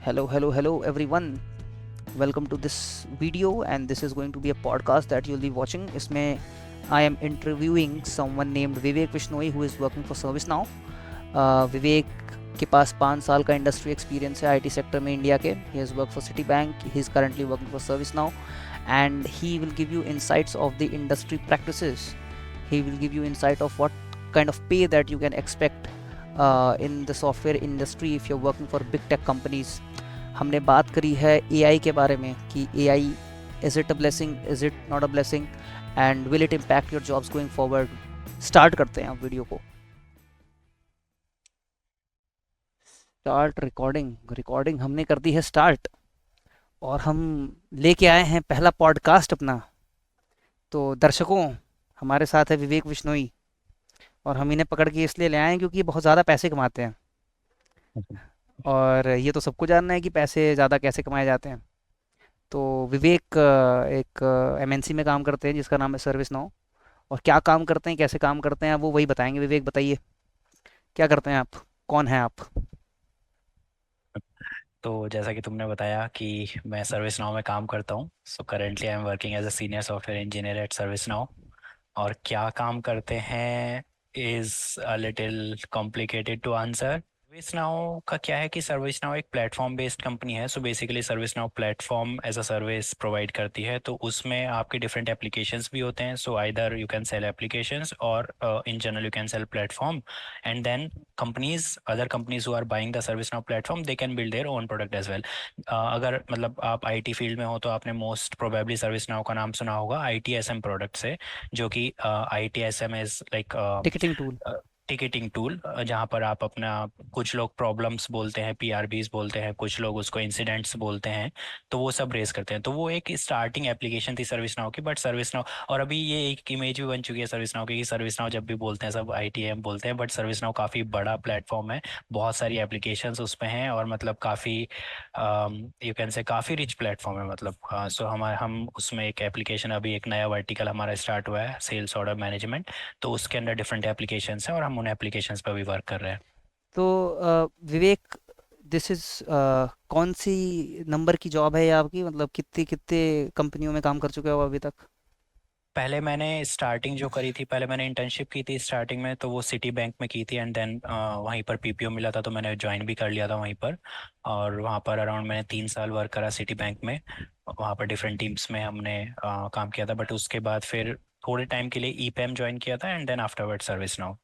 Hello, everyone. Welcome to this video, and this is going to be a podcast that you'll be watching. इसमें I am interviewing someone named Vivek Vishnoi who is working for ServiceNow. विवेक के पास 5 साल का industry experience है IT sector में India के. He has work for city bank. He is currently working for service now and he will give you insights of the industry practices. He will give you insight of what kind of pay that you can expect in the software industry if you're working for big tech companies. हमने बात करी है AI के बारे में कि AI is it a blessing, is it not a blessing, and will it impact your jobs going forward. Start करते हैं आप वीडियो को. स्टार्ट रिकॉर्डिंग हमने कर दी है स्टार्ट, और हम लेके आए हैं पहला पॉडकास्ट अपना. तो दर्शकों, हमारे साथ है विवेक विश्नोई, और हम इन्हें पकड़ के इसलिए ले आए हैं क्योंकि ये बहुत ज़्यादा पैसे कमाते हैं. और ये तो सबको जानना है कि पैसे ज़्यादा कैसे कमाए जाते हैं. तो विवेक एक एमएनसी में काम करते हैं जिसका नाम है सर्विस नाउ, और क्या काम करते हैं, कैसे काम करते हैं, वो वही बताएंगे. विवेक, बताइए क्या करते हैं आप, कौन हैं आप? तो जैसा कि तुमने बताया कि मैं सर्विस नाउ में काम करता हूँ. So currently I am working as a senior software engineer at ServiceNow. और क्या काम करते हैं is a little complicated to answer. ServiceNow का क्या है कि सर्विस नाउ एक प्लेटफॉर्म बेस्ड कंपनी है. So basically ServiceNow platform as a service provide करती है. तो उसमें आपके डिफरेंट एप्लीकेशंस भी होते हैं. So either you can sell applications और in general you can sell platform. And then companies other companies who are buying the ServiceNow platform, they can build their own product as well. अगर मतलब आप IT field में हो तो आपने most probably ServiceNow का नाम सुना होगा ITSM प्रोडक्ट से, जो कि ITSM is like ticketing tool. Ticketing tool, जहाँ पर आप अपना, कुछ लोग प्रॉब्लम्स बोलते हैं, पीआरबीज बोलते हैं, कुछ लोग उसको इंसिडेंट्स बोलते हैं, तो वो सब रेस करते हैं. तो वो एक स्टार्टिंग एप्लीकेशन थी सर्विस नाउ की. बट सर्विस नाउ, और अभी ये एक इमेज भी बन चुकी है सर्विस नाउ की कि सर्विस नाउ जब भी बोलते हैं सब आईटीएम बोलते हैं. बट सर्विस नाउ काफ़ी बड़ा प्लेटफॉर्म है, बहुत सारी एप्लीकेशंस उसमें हैं, और मतलब काफ़ी यू कैन से काफ़ी रिच प्लेटफॉर्म है. मतलब सो हम उसमें एक एप्लीकेशन, अभी एक नया वर्टिकल हमारा स्टार्ट हुआ है, सेल्स ऑर्डर मैनेजमेंट. तो उसके अंदर डिफरेंट एप्लीकेशंस हैं और हम उन एप्लीकेशंस पर भी वर्क कर रहे हैं. तो विवेक, दिस इज़ कौन सी नंबर की जॉब है ये आपकी? मतलब कितनी कितने कंपनियों में काम कर चुके हो अभी तक? पहले मैंने स्टार्टिंग जो करी थी, पहले मैंने इंटर्नशिप की थी स्टार्टिंग में, तो वो सिटी बैंक में की थी. एंड देन वहीं पर पीपीओ मिला था तो मैंने ज्वाइन भी कर लिया था वहीं पर. और वहाँ पर अराउंड मैंने 3 साल वर्क करा सिटी बैंक में. वहाँ पर डिफरेंट टीम्स में हमने काम किया था. बट उसके बाद फिर थोड़े टाइम के लिए ईपीएम ज्वाइन किया था. And then afterward service now.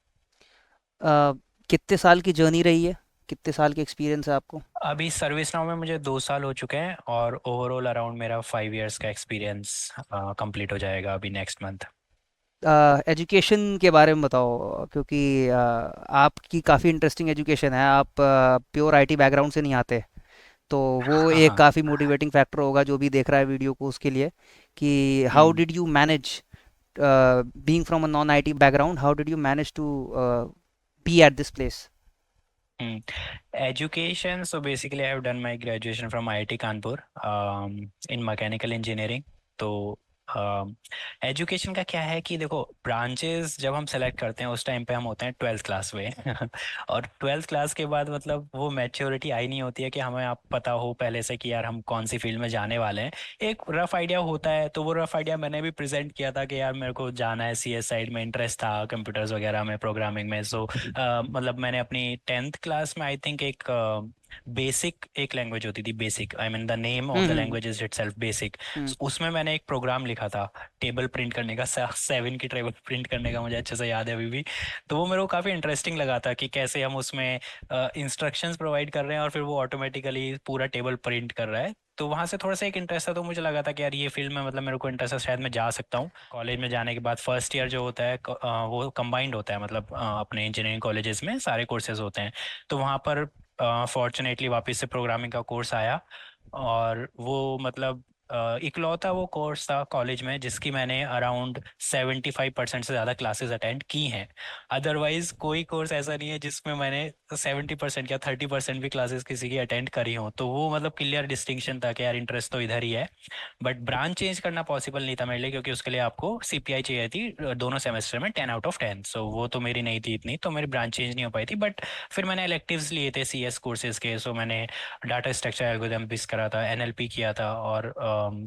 Uh, कितने साल की जर्नी रही है, कितने साल की एक्सपीरियंस है आपको? अभी सर्विस नाउ में मुझे 2 साल हो चुके हैं, और ओवरऑल अराउंड मेरा 5 इयर्स का एक्सपीरियंस कंप्लीट हो जाएगा अभी नेक्स्ट मंथ. एजुकेशन के बारे में बताओ, क्योंकि आपकी काफ़ी इंटरेस्टिंग एजुकेशन है. आप प्योर आईटी बैकग्राउंड से नहीं आते, तो वो एक हाँ. काफ़ी मोटिवेटिंग फैक्टर होगा जो भी देख रहा है वीडियो को उसके लिए, कि how hmm. Did you manage being from a non IT background, how did you manage to be at this place? Education, so basically I have done my graduation from IIT Kanpur in mechanical engineering. तो education का क्या है कि देखो, branches जब हम select करते हैं उस टाइम पे हम होते हैं 12th क्लास में. और 12th क्लास के बाद मतलब वो मैच्योरिटी आई नहीं होती है कि हमें आप पता हो पहले से कि यार हम कौन सी फील्ड में जाने वाले हैं. एक रफ आइडिया होता है, तो वो रफ आइडिया मैंने भी प्रेजेंट किया था कि यार मेरे को जाना है सीएस साइड में, इंटरेस्ट था कंप्यूटर्स वगैरह में, प्रोग्रामिंग में. सो मतलब मैंने अपनी 10th क्लास में आई थिंक एक बेसिक एक लैंग्वेज होती थी, basic, I mean the name of the hmm. Language is itself basic. Hmm. उसमें मैंने एक प्रोग्राम लिखा था टेबल प्रिंट करने का, 7 की टेबल प्रिंट करने का, मुझे अच्छे से याद है अभी भी. तो वो मेरे को काफ़ी इंटरेस्टिंग लगा था कि कैसे हम उसमें इंस्ट्रक्शंस प्रोवाइड कर रहे हैं और फिर वो ऑटोमेटिकली पूरा टेबल प्रिंट कर रहा है. तो वहाँ से थोड़ा सा एक इंटरेस्ट था, तो मुझे लगा था कि यार ये फील्ड में मतलब मेरे को इंटरेस्ट है, शायद मैं जा सकता हूँ. कॉलेज में जाने के बाद फर्स्ट ईयर जो होता है वो कंबाइंड होता है, मतलब अपने इंजीनियरिंग कॉलेजेस में सारे कोर्सेज होते हैं. तो वहाँ पर फॉर्चुनेटली वापस से प्रोग्रामिंग का कोर्स आया, और वो मतलब इकलौता वो कोर्स था कॉलेज में जिसकी मैंने अराउंड 75% से ज़्यादा क्लासेस अटेंड की हैं। अदरवाइज कोई कोर्स ऐसा नहीं है जिसमें मैंने 70% या 30% भी क्लासेस किसी की अटेंड करी हो। तो वो मतलब क्लियर डिस्टिंक्शन था कि यार इंटरेस्ट तो इधर ही है। बट ब्रांच चेंज करना पॉसिबल नहीं था मेरे लिए, क्योंकि उसके लिए आपको सीपीआई चाहिए थी दोनों सेमेस्टर में 10 आउट ऑफ 10। सो वो तो मेरी नहीं थी इतनी, तो मेरी ब्रांच चेंज नहीं हो पाई थी। बट फिर मैंने इलेक्टिव्स लिए थे सीएस कोर्सेज के। सो मैंने डाटा स्ट्रक्चर एल्गोरिथम्स करा था, एनएलपी किया था, और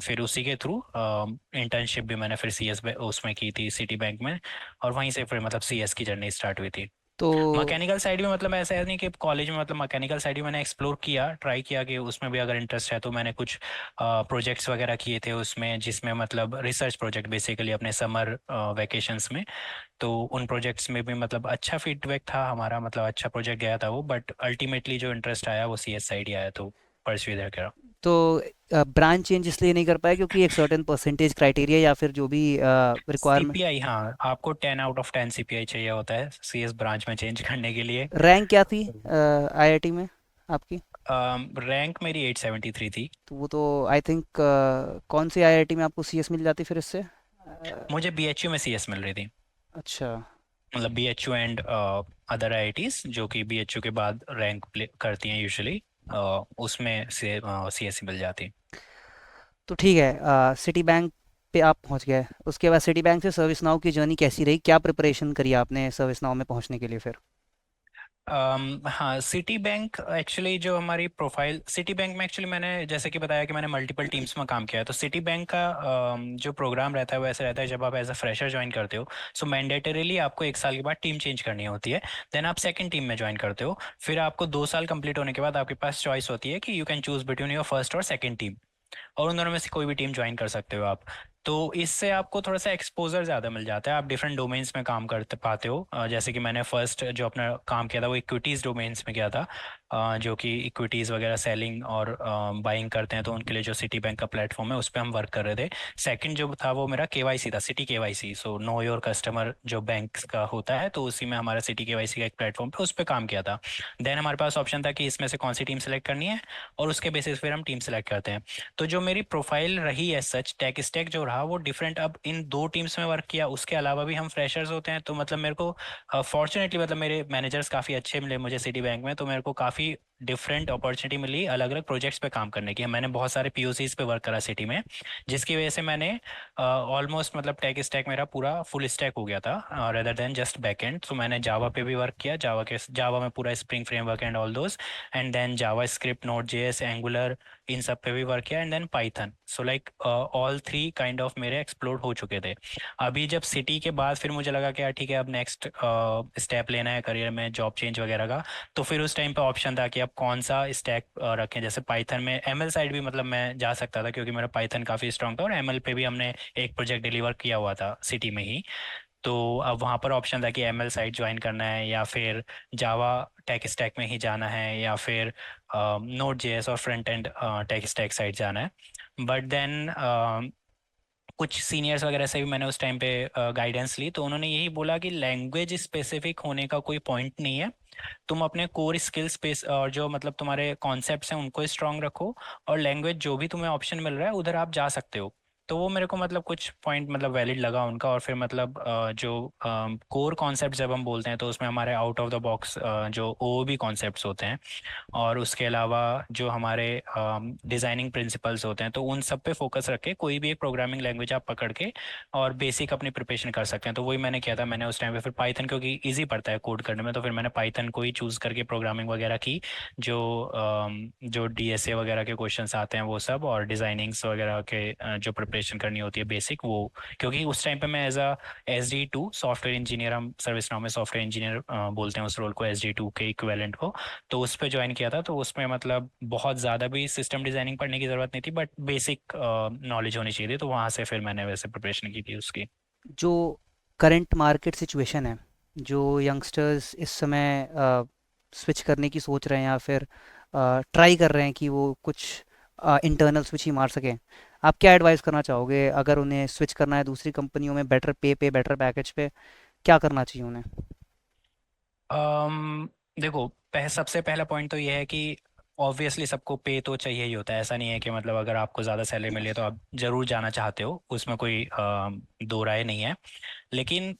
फिर उसी के थ्रू इंटर्नशिप भी मैंने फिर सीएस उसमें की थी सिटी बैंक में। और वहीं से फिर मतलब सीएस की जर्नी स्टार्ट हुई थी। तो मैकेनिकल साइड में मतलब ऐसा है नहीं कि कॉलेज में मतलब मैकेनिकल साइड भी मैंने एक्सप्लोर किया, ट्राई किया कि उसमें भी अगर इंटरेस्ट है तो मैंने कुछ प्रोजेक्ट्स वगैरह किए थे उसमें, जिसमें मतलब रिसर्च प्रोजेक्ट बेसिकली अपने समर वेकेशंस में। तो उन प्रोजेक्ट्स में भी मतलब अच्छा फीडबैक था हमारा, मतलब अच्छा प्रोजेक्ट गया था वो। बट अल्टीमेटली जो इंटरेस्ट आया वो सीएस साइड ही आया, तो परस्यू इधर करा। तो ब्रांच चेंज इसलिए नहीं कर पाए क्योंकि एक सर्टेन परसेंटेज क्राइटेरिया या फिर जो भी रिक्वायरमेंट। सीपीआई, हाँ, आपको 10 आउट ऑफ 10 सीपीआई चाहिए होता है सीएस ब्रांच में चेंज करने के लिए। रैंक क्या थी आईआईटी में आपकी? रैंक मेरी 873 थी। तो वो तो आई थिंक कौन सी आईआईटी में आपको सीएस मिल जाती फिर इससे? मुझे बीएचयू में सीएस मिल रही थी। अच्छा। मतलब बीएचयू एंड अदर आईआईटीज जो कि बीएचयू के बाद रैंक प्ले करती हैं यूजुअली, उसमें से सीएससी मिल जाती। तो ठीक है, सिटी बैंक पे आप पहुंच गए, उसके बाद सिटी बैंक से सर्विस नाउ की जर्नी कैसी रही? क्या प्रिपरेशन करी आपने सर्विस नाउ में पहुंचने के लिए फिर? हाँ, सिटी बैंक एक्चुअली जो हमारी प्रोफाइल, सिटी बैंक में एक्चुअली मैंने जैसे कि बताया कि मैंने मल्टीपल टीम्स में काम किया है। तो सिटी बैंक का जो प्रोग्राम रहता है वो ऐसा रहता है, जब आप एज अ फ्रेशर ज्वाइन करते हो, सो मैंडेटरीली आपको 1 साल के बाद टीम चेंज करनी होती है। देन आप सेकंड टीम में ज्वाइन करते हो। फिर आपको 2 साल कंप्लीट होने के बाद आपके पास चॉइस होती है कि you can choose between your first और सेकंड टीम, और उन दोनों में से कोई भी टीम ज्वाइन कर सकते हो आप। तो इससे आपको थोड़ा सा एक्सपोजर ज़्यादा मिल जाता है, आप डिफरेंट डोमेन्स में काम करते पाते हो। जैसे कि मैंने फर्स्ट जो अपना काम किया था वो इक्विटीज़ डोमेन्स में किया था, जो कि इक्विटीज़ वगैरह सेलिंग और बाइंग करते हैं, तो उनके लिए जो सिटी बैंक का प्लेटफॉर्म है उस पर हम वर्क कर रहे थे। सेकंड जो था वो मेरा केवाईसी था, city KYC, so know your customer जो बैंक्स का होता है, तो उसी में हमारा सिटी केवाईसी का एक प्लेटफॉर्म था, उस पर काम किया था। देन हमारे पास ऑप्शन था कि इसमें से कौन सी टीम सेलेक्ट करनी है, और उसके बेसिस फिर हम टीम सेलेक्ट करते हैं। तो जो मेरी प्रोफाइल रही है सच, टेक स्टैक जो रहा वो डिफरेंट। अब इन 2 टीम्स में वर्क किया, उसके अलावा भी हम फ्रेशर्स होते हैं, तो मतलब मेरे को फॉर्चुनेटली मतलब मेरे मैनेजर्स काफ़ी अच्छे मिले मुझे सिटी बैंक में, तो मेरे को काफ़ी डिफरेंट अपॉर्चुनिटी मिली अलग अलग प्रोजेक्ट्स पे काम करने की। मैंने बहुत सारे पीओसीज पे वर्क करा सिटी में, जिसकी वजह से मैंने ऑलमोस्ट मतलब टेक स्टैक मेरा पूरा फुल स्टैक हो गया था रेदर देन जस्ट बैकएंड। तो मैंने जावा पे भी वर्क किया, जावा में पूरा Spring framework and all those, and then JavaScript, Node JS, Angular, इन सब पे भी वर्क किया, and then Python. So like all 3 kind of मेरे एक्सप्लोर हो चुके थे। अभी जब सिटी के बाद फिर मुझे लगा कि यार ठीक है, अब नेक्स्ट स्टेप लेना है करियर में, जॉब चेंज वगैरह का। तो फिर उस टाइम पे ऑप्शन था कि अब कौन सा स्टैक रखें। जैसे पाइथन में एमएल साइड भी मतलब मैं जा सकता था, क्योंकि मेरा पाइथन काफ़ी स्ट्रांग था, और एमएल पे भी हमने एक प्रोजेक्ट डिलीवर किया हुआ था सिटी में ही। तो अब वहाँ पर ऑप्शन था कि एमएल साइड ज्वाइन करना है, या फिर जावा टेक स्टैक में ही जाना है, या फिर नोड जेएस और front end tech stack side जाना है। बट देन कुछ सीनियर्स वगैरह से भी मैंने उस टाइम पे गाइडेंस ली, तो उन्होंने यही बोला कि लैंग्वेज स्पेसिफिक होने का कोई पॉइंट नहीं है। तुम अपने कोर स्किल स्पेस और जो मतलब तुम्हारे कॉन्सेप्ट्स हैं उनको स्ट्रांग रखो, और लैंग्वेज जो भी तुम्हें ऑप्शन मिल रहा है उधर आप जा सकते हो। तो वो मेरे को मतलब कुछ पॉइंट मतलब वैलिड लगा उनका। और फिर मतलब जो कोर कॉन्सेप्ट जब हम बोलते हैं तो उसमें हमारे आउट ऑफ द बॉक्स जो ओओबी कॉन्सेप्ट्स होते हैं, और उसके अलावा जो हमारे डिज़ाइनिंग प्रिंसिपल्स होते हैं, तो उन सब पे फोकस रख के कोई भी एक प्रोग्रामिंग लैंग्वेज आप पकड़ के और बेसिक अपनी प्रिपरेशन कर सकते हैं। तो वही मैंने किया था। मैंने उस टाइम पे फिर पाइथन, क्योंकि इजी पड़ता है कोड करने में, तो फिर मैंने पाइथन को ही चूज़ करके प्रोग्रामिंग वगैरह की। जो जो डीएसए वगैरह के क्वेश्चंस आते हैं वो सब, और डिज़ाइनिंग्स वगैरह के जो प्रिपरेशन करनी होती है बेसिक वो। क्योंकि उस टाइम पे मैं as a SD2 software engineer, हम सर्विस नाउ में सॉफ्टवेयर इंजीनियर बोलते हैं उस रोल को, SD2 के इक्विवेलेंट को। तो उस पे ज्वाइन किया था, तो उसमें मतलब बहुत ज़्यादा भी सिस्टम डिज़ाइनिंग पढ़ने की ज़रूरत नहीं थी, बट बेसिक नॉलेज होनी चाहिए थी। तो वहाँ से फिर मैंने वैसे प्रिपरेशन की थी उसकी। जो करंट मार्केट सिचुएशन है, जो यंगस्टर्स इस समय स्विच करने की सोच रहे हैं या फिर ट्राई कर रहे हैं कि वो कुछ इंटरनल स्विच ही मार सकें, आप क्या एडवाइस करना चाहोगे? अगर उन्हें स्विच करना है दूसरी कंपनियों में बेटर पे बेटर पैकेज पे, क्या करना चाहिए उन्हें? अम, देखो, सबसे पहला पॉइंट तो ये है कि ऑब्वियसली सबको पे तो चाहिए ही होता है। ऐसा नहीं है कि मतलब अगर आपको ज़्यादा सैलरी मिली है तो आप ज़रूर जाना चाहते हो, उसमें कोई दो राय नहीं है। लेकिन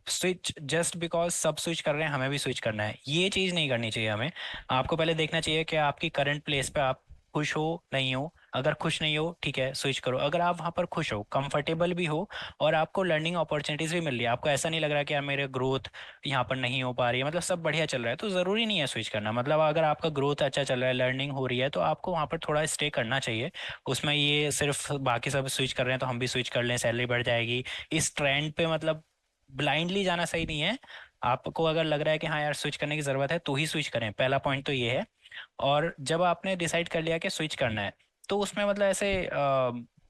स्विच जस्ट बिकॉज सब स्विच कर रहे हैं हमें भी स्विच करना है, ये चीज़ नहीं करनी चाहिए हमें। आपको पहले देखना चाहिए कि आपकी करंट प्लेस पे आप खुश हो नहीं हो। अगर खुश नहीं हो ठीक है स्विच करो। अगर आप वहाँ पर खुश हो, कंफर्टेबल भी हो, और आपको लर्निंग अपॉर्चुनिटीज भी मिल रही है, आपको ऐसा नहीं लग रहा कि यार मेरे ग्रोथ यहाँ पर नहीं हो पा रही है, मतलब सब बढ़िया चल रहा है, तो ज़रूरी नहीं है स्विच करना। मतलब अगर आपका ग्रोथ अच्छा चल रहा है, लर्निंग हो रही है, तो आपको वहाँ पर थोड़ा स्टे करना चाहिए। उसमें ये सिर्फ बाकी सब स्विच कर रहे हैं तो हम भी स्विच कर लें, सैलरी बढ़ जाएगी, इस ट्रेंड पे मतलब ब्लाइंडली जाना सही नहीं है। आपको अगर लग रहा है कि हाँ यार स्विच करने की ज़रूरत है तो ही स्विच करें, पहला पॉइंट तो ये है। और जब आपने डिसाइड कर लिया कि स्विच करना है, तो उसमें मतलब ऐसे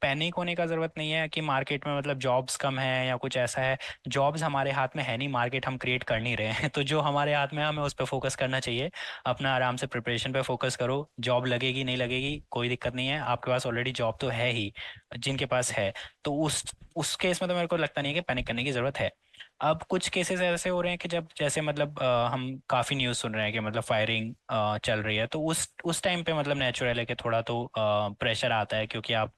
पैनिक होने का ज़रूरत नहीं है कि मार्केट में मतलब जॉब्स कम है या कुछ ऐसा है। जॉब्स हमारे हाथ में है नहीं, मार्केट हम क्रिएट कर नहीं रहे हैं। तो जो हमारे हाथ में है हमें उस पर फोकस करना चाहिए। अपना आराम से प्रिपरेशन पे फोकस करो। जॉब लगेगी नहीं लगेगी कोई दिक्कत नहीं है, आपके पास ऑलरेडी जॉब तो है ही, जिनके पास है। तो उस केस में तो मेरे को लगता नहीं है कि पैनिक करने की ज़रूरत है। अब कुछ केसेस ऐसे हो रहे हैं कि जब जैसे मतलब हम काफ़ी न्यूज़ सुन रहे हैं कि मतलब फायरिंग चल रही है, तो उस टाइम पे मतलब नेचुरल है कि थोड़ा तो प्रेशर आता है, क्योंकि आप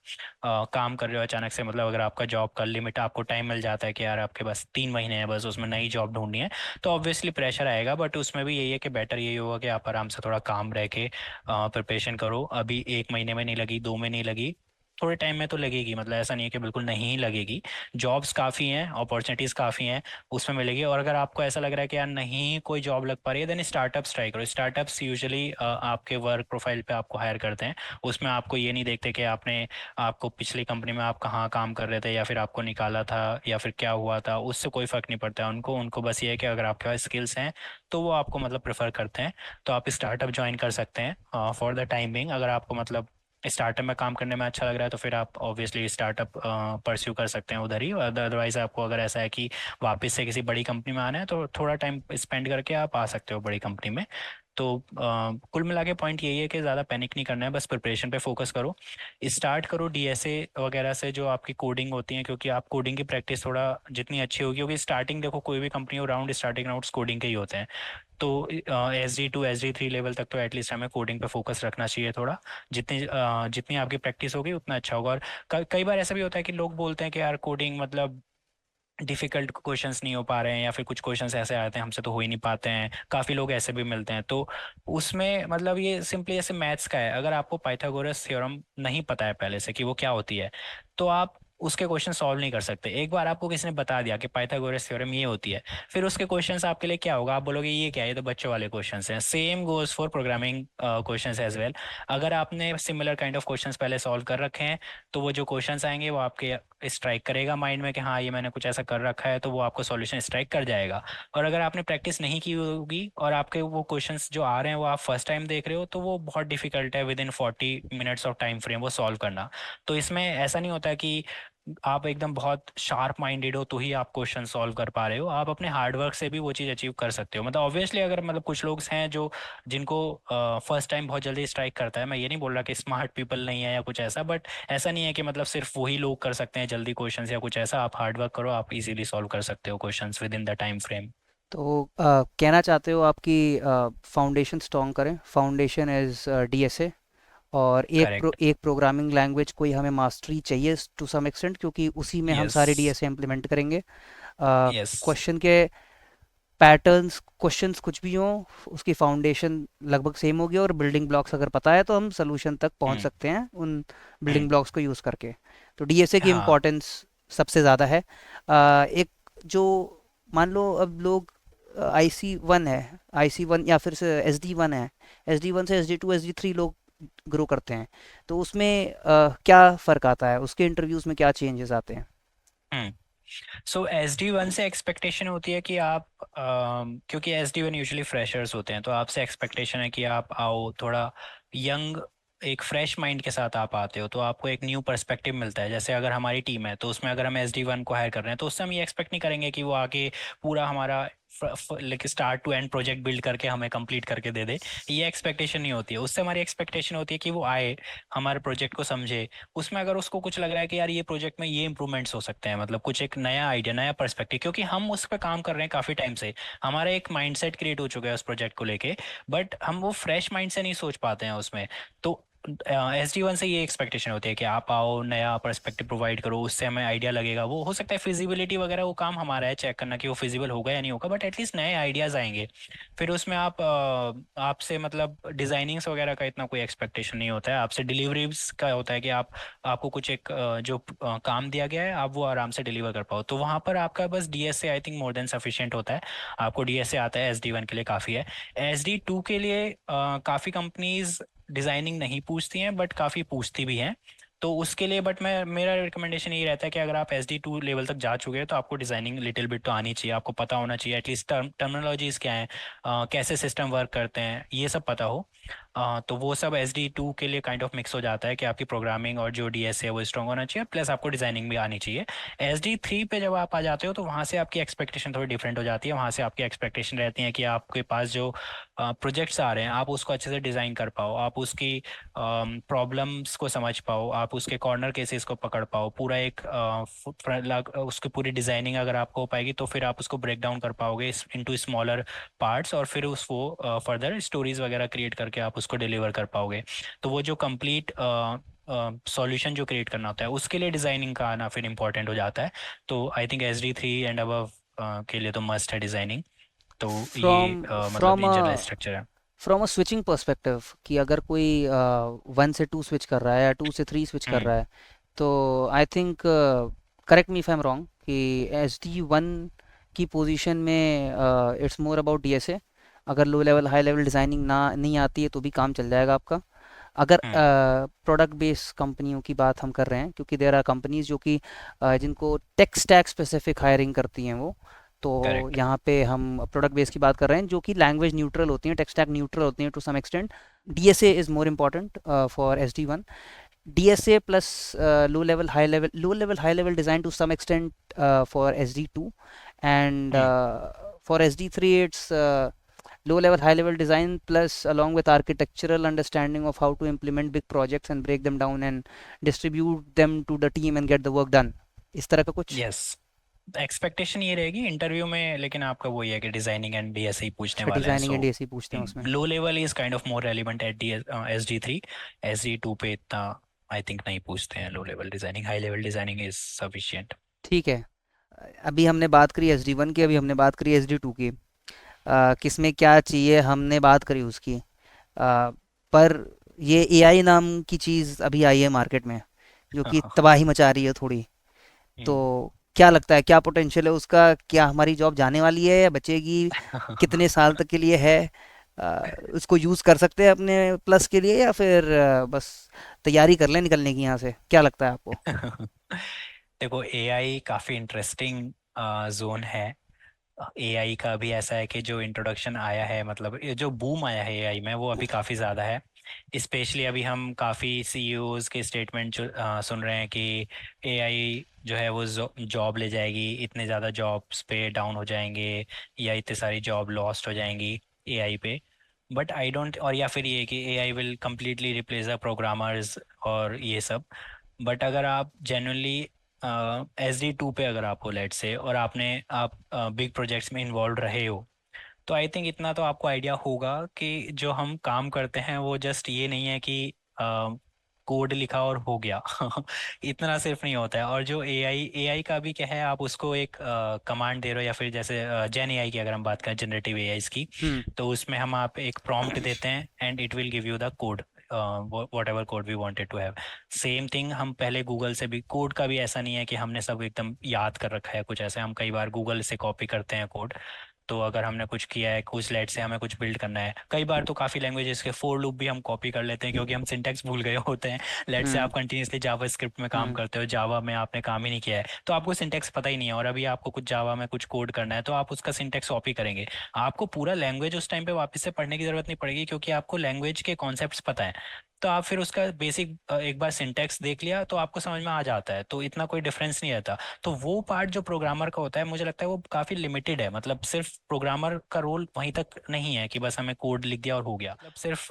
काम कर रहे हो अचानक से। मतलब अगर आपका जॉब का लिमिट, आपको टाइम मिल जाता है कि यार आपके पास 3 महीने हैं बस, उसमें नई जॉब ढूंढनी है, तो ऑब्वियसली प्रेशर आएगा। बट उसमें भी यही है कि बेटर यही होगा कि आप आराम से थोड़ा काम रह के प्रिपरेशन करो। अभी 1 महीने में नहीं लगी, 2 में नहीं लगी, थोड़े टाइम में तो लगेगी। मतलब ऐसा नहीं है कि बिल्कुल नहीं लगेगी। जॉब्स काफ़ी हैं, अपॉर्चुनिटीज़ काफ़ी हैं, उसमें मिलेगी। और अगर आपको ऐसा लग रहा है कि यार नहीं कोई जॉब लग पा रही है, देन स्टार्टअप्स ट्राई करो। स्टार्टअप्स यूजुअली आपके वर्क प्रोफाइल पे आपको हायर करते हैं। उसमें आपको ये नहीं देखते कि आपको पिछली कंपनी में आप कहाँ काम कर रहे थे, या फिर आपको निकाला था, या फिर क्या हुआ था, उससे कोई फ़र्क नहीं पड़ता है उनको। उनको बस ये है कि अगर आपके पास स्किल्स हैं तो वो आपको मतलब प्रेफर करते हैं। तो आप स्टार्टअप ज्वाइन कर सकते हैं फॉर द टाइम बिंग। अगर आपको मतलब स्टार्टअप में काम करने में अच्छा लग रहा है तो फिर आप ऑब्वियसली स्टार्टअप परस्यू कर सकते हैं उधर ही। अदरवाइज आपको अगर ऐसा है कि वापस से किसी बड़ी कंपनी में आना है, तो थोड़ा टाइम स्पेंड करके आप आ सकते हो बड़ी कंपनी में। तो कुल मिला के पॉइंट यही है कि ज़्यादा पैनिक नहीं करना है, बस प्रिपरेशन पे फोकस करो। स्टार्ट करो डीएसए वगैरह से, जो आपकी कोडिंग होती है, क्योंकि आप कोडिंग की प्रैक्टिस थोड़ा जितनी अच्छी होगी, क्योंकि स्टार्टिंग देखो कोई भी कंपनी हो, राउंड स्टार्टिंग राउंड्स कोडिंग के ही होते हैं। तो SD2 SD3 लेवल तक तो एटलीस्ट हमें कोडिंग पे फोकस रखना चाहिए थोड़ा। जितनी आपकी प्रैक्टिस होगी उतना अच्छा होगा। और कई बार ऐसा भी होता है कि लोग बोलते हैं कि यार कोडिंग मतलब डिफिकल्ट क्वेश्चंस नहीं हो पा रहे हैं, या फिर कुछ क्वेश्चंस ऐसे आते हैं हमसे तो हो ही नहीं पाते हैं। काफ़ी लोग ऐसे भी मिलते हैं। तो उसमें मतलब ये सिंपली ऐसे मैथ्स का है। अगर आपको पाइथागोरस थ्योरम नहीं पता है पहले से कि वो क्या होती है, तो आप उसके क्वेश्चन सॉल्व नहीं कर सकते। एक बार आपको किसी ने बता दिया कि पाइथागोरस थ्योरम ये होती है, फिर उसके क्वेश्चंस आपके लिए क्या होगा, आप बोलोगे ये क्या है, ये तो बच्चों वाले क्वेश्चंस हैं। Same goes for programming questions as well. अगर आपने सिमिलर काइंड ऑफ क्वेश्चंस पहले सॉल्व कर रखे हैं, तो वो जो क्वेश्चंस आएंगे वो आपके स्ट्राइक करेगा माइंड में कि हाँ ये मैंने कुछ ऐसा कर रखा है, तो वो आपको सॉल्यूशन स्ट्राइक कर जाएगा। और अगर आपने प्रैक्टिस नहीं की होगी और आपके वो क्वेश्चंस जो आ रहे हैं वो आप फर्स्ट टाइम देख रहे हो, तो वो बहुत डिफिकल्ट है with in 40 minutes of time frame वो सॉल्व करना। तो इसमें ऐसा नहीं होता कि आप एकदम बहुत शार्प माइंडेड हो तो ही आप क्वेश्चन सॉल्व कर पा रहे हो। आप अपने हार्डवर्क से भी वो चीज़ अचीव कर सकते हो। मतलब ऑब्वियसली अगर मतलब कुछ लोग हैं जो जिनको फर्स्ट टाइम बहुत जल्दी स्ट्राइक करता है, मैं ये नहीं बोल रहा कि स्मार्ट पीपल नहीं है या कुछ ऐसा, बट ऐसा नहीं है कि मतलब सिर्फ वही लोग कर सकते हैं जल्दी क्वेश्चंस या कुछ ऐसा। आप हार्डवर्क करो, आप इजीली सॉल्व कर सकते हो questions with in the time frame. तो कहना चाहते हो आपकी फाउंडेशन स्ट्रॉन्ग करें, फाउंडेशन इज डीएसए, और करेक्ट। एक प्रोग्रामिंग लैंग्वेज कोई हमें मास्टरी चाहिए टू सम एक्सटेंट, क्योंकि उसी में हम यस। सारे डीएसए इम्प्लीमेंट करेंगे। यस। क्वेश्चन के पैटर्न्स, क्वेश्चंस कुछ भी हों, उसकी फाउंडेशन लगभग सेम होगी, और बिल्डिंग ब्लॉक्स अगर पता है तो हम सोल्यूशन तक पहुंच हम्म। सकते हैं उन बिल्डिंग हम्म। ब्लॉक्स को यूज़ करके। तो डीएसए की हाँ। इम्पोर्टेंस सबसे ज़्यादा है। एक जो, मान लो अब लोग IC1 है, IC1 या फिर से SD1 है, SD1 से SD2 SD3 लोग ग्रो करते हैं, तो उसमें क्या फ़र्क आता है, उसके इंटरव्यूज़ में क्या चेंजेस आते हैं? हम्म। सो SD1 से एक्सपेक्टेशन होती है कि आप क्योंकि SD1 यूजुअली फ्रेशर्स होते हैं, तो आपसे एक्सपेक्टेशन है कि आप आओ थोड़ा यंग, एक फ्रेश माइंड के साथ आप आते हो, तो आपको एक न्यू पर्सपेक्टिव मिलता है। जैसे अगर हमारी टीम है तो उसमें अगर हम SD1 को हायर कर रहे हैं, तो उससे हम ये एक्सपेक्ट नहीं करेंगे कि वो आके पूरा हमारा like start to end project build करके हमें कंप्लीट करके दे दे। ये एक्सपेक्टेशन नहीं होती है उससे। हमारी एक्सपेक्टेशन होती है कि वो आए, हमारे प्रोजेक्ट को समझे, उसमें अगर उसको कुछ लग रहा है कि यार ये प्रोजेक्ट में ये इंप्रूवमेंट्स हो सकते हैं, मतलब कुछ एक नया आइडिया, नया पर्सपेक्टिव, क्योंकि हम उस पर काम कर रहे हैं काफी टाइम से, हमारा एक माइंडसेट क्रिएट हो चुका है उस प्रोजेक्ट को लेके, बट हम वो फ्रेश माइंड से नहीं सोच पाते हैं उसमें। तो SD1 से ये एक्सपेक्टेशन होती है कि आप आओ, नया पर्सपेक्टिव प्रोवाइड करो, उससे हमें आइडिया लगेगा। वो हो सकता है फिजिबिलिटी वगैरह, वो काम हमारा है चेक करना कि वो फिजिबल होगा या नहीं होगा, बट एटलीस्ट नए आइडियाज आएंगे। फिर उसमें आपसे मतलब डिजाइनिंग्स वगैरह का इतना कोई एक्सपेक्टेशन नहीं होता है, आपसे डिलीवरीज का होता है कि आपको कुछ एक जो काम दिया गया है आप वो आराम से डिलीवर कर पाओ। तो वहां पर आपका बस DSA I think more than sufficient होता है। आपको DSA आता है, SD1 के लिए काफ़ी है। SD2 के लिए काफ़ी कंपनीज डिजाइनिंग नहीं पूछती हैं, बट काफ़ी पूछती भी हैं। तो उसके लिए बट मैं मेरा रिकमेंडेशन यही रहता है कि अगर आप SD2 लेवल तक जा चुके हैं तो आपको डिजाइनिंग लिटिल बिट तो आनी चाहिए, आपको पता होना चाहिए एटलीस्ट टर्मिनोलॉजीज क्या है, कैसे सिस्टम वर्क करते हैं, ये सब पता हो। तो वो सब SD2 के लिए काइंड ऑफ मिक्स हो जाता है कि आपकी प्रोग्रामिंग और जो DS है वो स्ट्रांग होना चाहिए, प्लस आपको डिजाइनिंग भी आनी चाहिए। SD3 पे जब आप आ जाते हो तो वहाँ से आपकी एक्सपेक्टेशन थोड़ी डिफरेंट हो जाती है। वहाँ से आपकी एक्सपेक्टेशन रहती है कि आपके पास जो प्रोजेक्ट्स आ रहे हैं आप उसको अच्छे से डिज़ाइन कर पाओ, आप उसकी प्रॉब्लम्स को समझ पाओ, आप उसके कॉर्नर केसेस को पकड़ पाओ, पूरा एक उसकी पूरी डिजाइनिंग अगर आपको हो पाएगी तो फिर आप उसको ब्रेक डाउन कर पाओगे इनटू स्मॉलर पार्ट्स, और फिर उसको फर्दर स्टोरीज वगैरह क्रिएट करके आप उसको डिलीवर कर पाओगे। तो वो जो कंप्लीट सॉल्यूशन जो क्रिएट करना होता है उसके लिए डिजाइनिंग का आना फिर इम्पोर्टेंट हो जाता है। तो I think SD3 and above के लिए तो मस्ट है डिजाइनिंग। तो ये फ्रॉम मतलब from in general a structure है। फ्रॉम अ स्विचिंग पर्सपेक्टिव, कि अगर कोई 1 से 2 स्विच कर रहा है या 2 से 3 स्विच कर हम्म। रहा है, तो I think, correct me if I am wrong, कि SD1 की पोजीशन में इट्स मोर अबाउट DSA। अगर लो लेवल हाई लेवल डिज़ाइनिंग ना नहीं आती है तो भी काम चल जाएगा आपका। अगर हम्म। प्रोडक्ट बेस्ड कंपनियों की बात हम कर रहे हैं, क्योंकि देर आर कंपनीज जो कि जिनको टेक स्टैक स्पेसिफिक हायरिंग करती हैं वो, तो करेक्ट। यहाँ पे हम प्रोडक्ट बेस की बात कर रहे हैं जो कि लैंग्वेज न्यूट्रल होती हैं, टेक स्टैक न्यूट्रल होती हैं to some extent. DSA is more important for SD1। DSA plus low level high level design to some extent for SD2, and hmm. for SD3 it's low level high level design plus along with architectural understanding of how to implement big projects and break them down and distribute them to the team and get the work done, इस तरह का कुछ। Yes, expectation ये रहेगी interview में, लेकिन आपका वही है कि डिजाइनिंग एंड DSA ही पूछने अच्छा, वाले हैं। डिजाइनिंग सो एंड DSA पूछते हैं उसमें। Low level is kind of more relevant eight SD3। SD2 पे इतना आई थिंक नहीं पूछते हैं low level designing, high level designing is sufficient. ठीक है। अभी हमने बात करी SD1 की, अभी हमने बात करी SD2 की। किस में क्या चाहिए हमने बात करी उसकी। पर ये AI नाम की चीज़ अभी आई है मार्केट में, जो कि तबाही मचा रही है थोड़ी। तो क्या लगता है, क्या पोटेंशियल है उसका? क्या हमारी जॉब जाने वाली है या बचेगी? कितने साल तक के लिए है? उसको यूज़ कर सकते हैं अपने प्लस के लिए, या फिर बस तैयारी कर लें निकलने की यहाँ से? क्या लगता है आपको? देखो, AI काफी इंटरेस्टिंग जोन है। AI का भी ऐसा है कि जो इंट्रोडक्शन आया है, मतलब ये जो बूम आया है AI में, वो अभी काफ़ी ज़्यादा है। स्पेशली अभी हम काफ़ी CEOs के स्टेटमेंट सुन रहे हैं कि AI जो है वो जॉब ले जाएगी, इतने ज़्यादा जॉब्स पे डाउन हो जाएंगे, या इतनी सारी जॉब लॉस्ट हो जाएंगी AI पे। बट आई डोंट, और या फिर ये कि AI will completely replace the programmers और ये सब। बट अगर आप जेन्युइनली SD2 पे अगर आप हो लेट से, और आप बिग प्रोजेक्ट्स में इन्वॉल्व रहे हो, तो आई थिंक इतना तो आपको आइडिया होगा कि जो हम काम करते हैं वो जस्ट ये नहीं है कि कोड लिखा और हो गया। इतना सिर्फ नहीं होता है। और जो AI का भी क्या है, आप उसको एक कमांड दे रहे हो, या फिर जैसे जेन AI की अगर हम बात करें, जनरेटिव AI की, हम्म। तो उसमें हम आप एक प्रॉम्प्ट देते हैं and it will give you the code, whatever code we wanted to have. Same thing हम पहले गूगल से भी, कोड का भी ऐसा नहीं है कि हमने सब एकदम याद कर रखा है कुछ ऐसे, हम कई बार गूगल से कॉपी करते हैं कोड। तो अगर हमने कुछ किया है, कुछ लेट से हमें कुछ बिल्ड करना है, कई बार तो काफ़ी लैंग्वेजेस के फोर लूप भी हम कॉपी कर लेते हैं क्योंकि हम सिंटैक्स भूल गए होते हैं। लेट से हम्म। आप कंटिन्यूसली जावा स्क्रिप्ट में काम हम्म। करते हो, जावा में आपने काम ही नहीं किया है, तो आपको सिंटैक्स पता ही नहीं है, और अभी आपको कुछ जावा में कुछ कोड करना है तो आप उसका सिंटैक्स कॉपी करेंगे। आपको पूरा लैंग्वेज उस टाइम पे वापस से पढ़ने की जरूरत नहीं पड़ेगी क्योंकि आपको लैंग्वेज के कॉन्सेप्ट्स पता है। तो आप फिर उसका बेसिक एक बार सिंटेक्स देख लिया तो आपको समझ में आ जाता है, तो इतना कोई डिफरेंस नहीं रहता। तो वो पार्ट जो प्रोग्रामर का होता है मुझे लगता है वो काफी लिमिटेड है, मतलब सिर्फ प्रोग्रामर का रोल वहीं तक नहीं है कि बस हमें कोड लिख दिया और हो गया, मतलब सिर्फ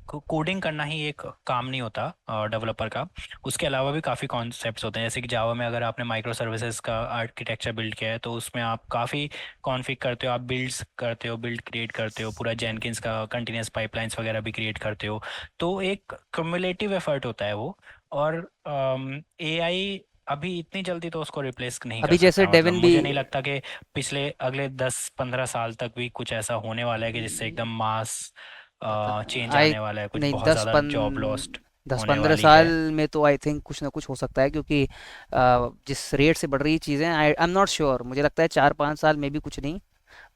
कोडिंग करना ही एक काम नहीं होता डेवलपर का। उसके अलावा भी काफ़ी कॉन्सेप्ट्स होते हैं, जैसे कि जावा में अगर आपने माइक्रो सर्विसेज का आर्किटेक्चर बिल्ड किया है तो उसमें आप काफ़ी कॉन्फ़िग करते हो, आप बिल्ड्स करते हो, बिल्ड क्रिएट करते हो, पूरा जेनकिंस का कंटिन्यूस पाइपलाइंस वगैरह भी क्रिएट करते हो। तो एक क्युमुलेटिव एफर्ट होता है वो। और एआई अभी इतनी जल्दी तो उसको रिप्लेस नहीं कर अभी जैसे सकता, मतलब डेविन भी मुझे नहीं लगता कि पिछले अगले 10-15 साल तक भी कुछ ऐसा होने वाला है कि जिससे एकदम मास पता, चेंज आई आने वाला है, कुछ नहीं, बहुत ज़्यादा जॉब लॉस्ट दस होने पंद्रह वाली साल है। में तो आई थिंक कुछ ना कुछ हो सकता है, क्योंकि जिस रेट से बढ़ रही चीज़ें, आई एम नॉट श्योर, मुझे लगता है 4-5 साल में भी कुछ नहीं,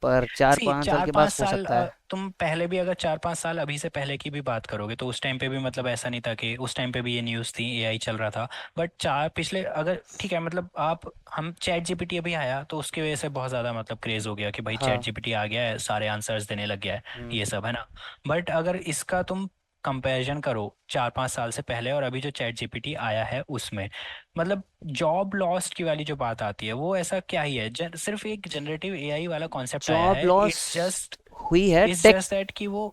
पर चार सी पाँच साल चार के बाद पांच हो साल सकता है। तुम पहले भी अगर 4-5 साल अभी से पहले की भी बात करोगे तो उस टाइम पे भी मतलब ऐसा नहीं था कि उस टाइम पे भी ये न्यूज़ थी, एआई चल रहा था। बट चार पिछले अगर ठीक है, मतलब आप हम चैट जीपीटी अभी आया तो उसकी वजह से बहुत ज़्यादा मतलब क्रेज हो गया कि भाई चैट हाँ। जीपीटी आ गया है, सारे आंसर्स देने लग गया है, हम्म। ये सब है ना। बट अगर इसका तुम कंपैरिजन करो 4-5 साल से पहले और अभी जो चैट जीपीटी आया है उसमें, मतलब जॉब लॉस्ट की वाली जो बात आती है वो ऐसा क्या ही है, सिर्फ एक जनरेटिव एआई वाला कॉन्सेप्ट आया जॉब है। लॉस इट्स जस्ट हुई है इट्स टेक, जस्ट दैट कि वो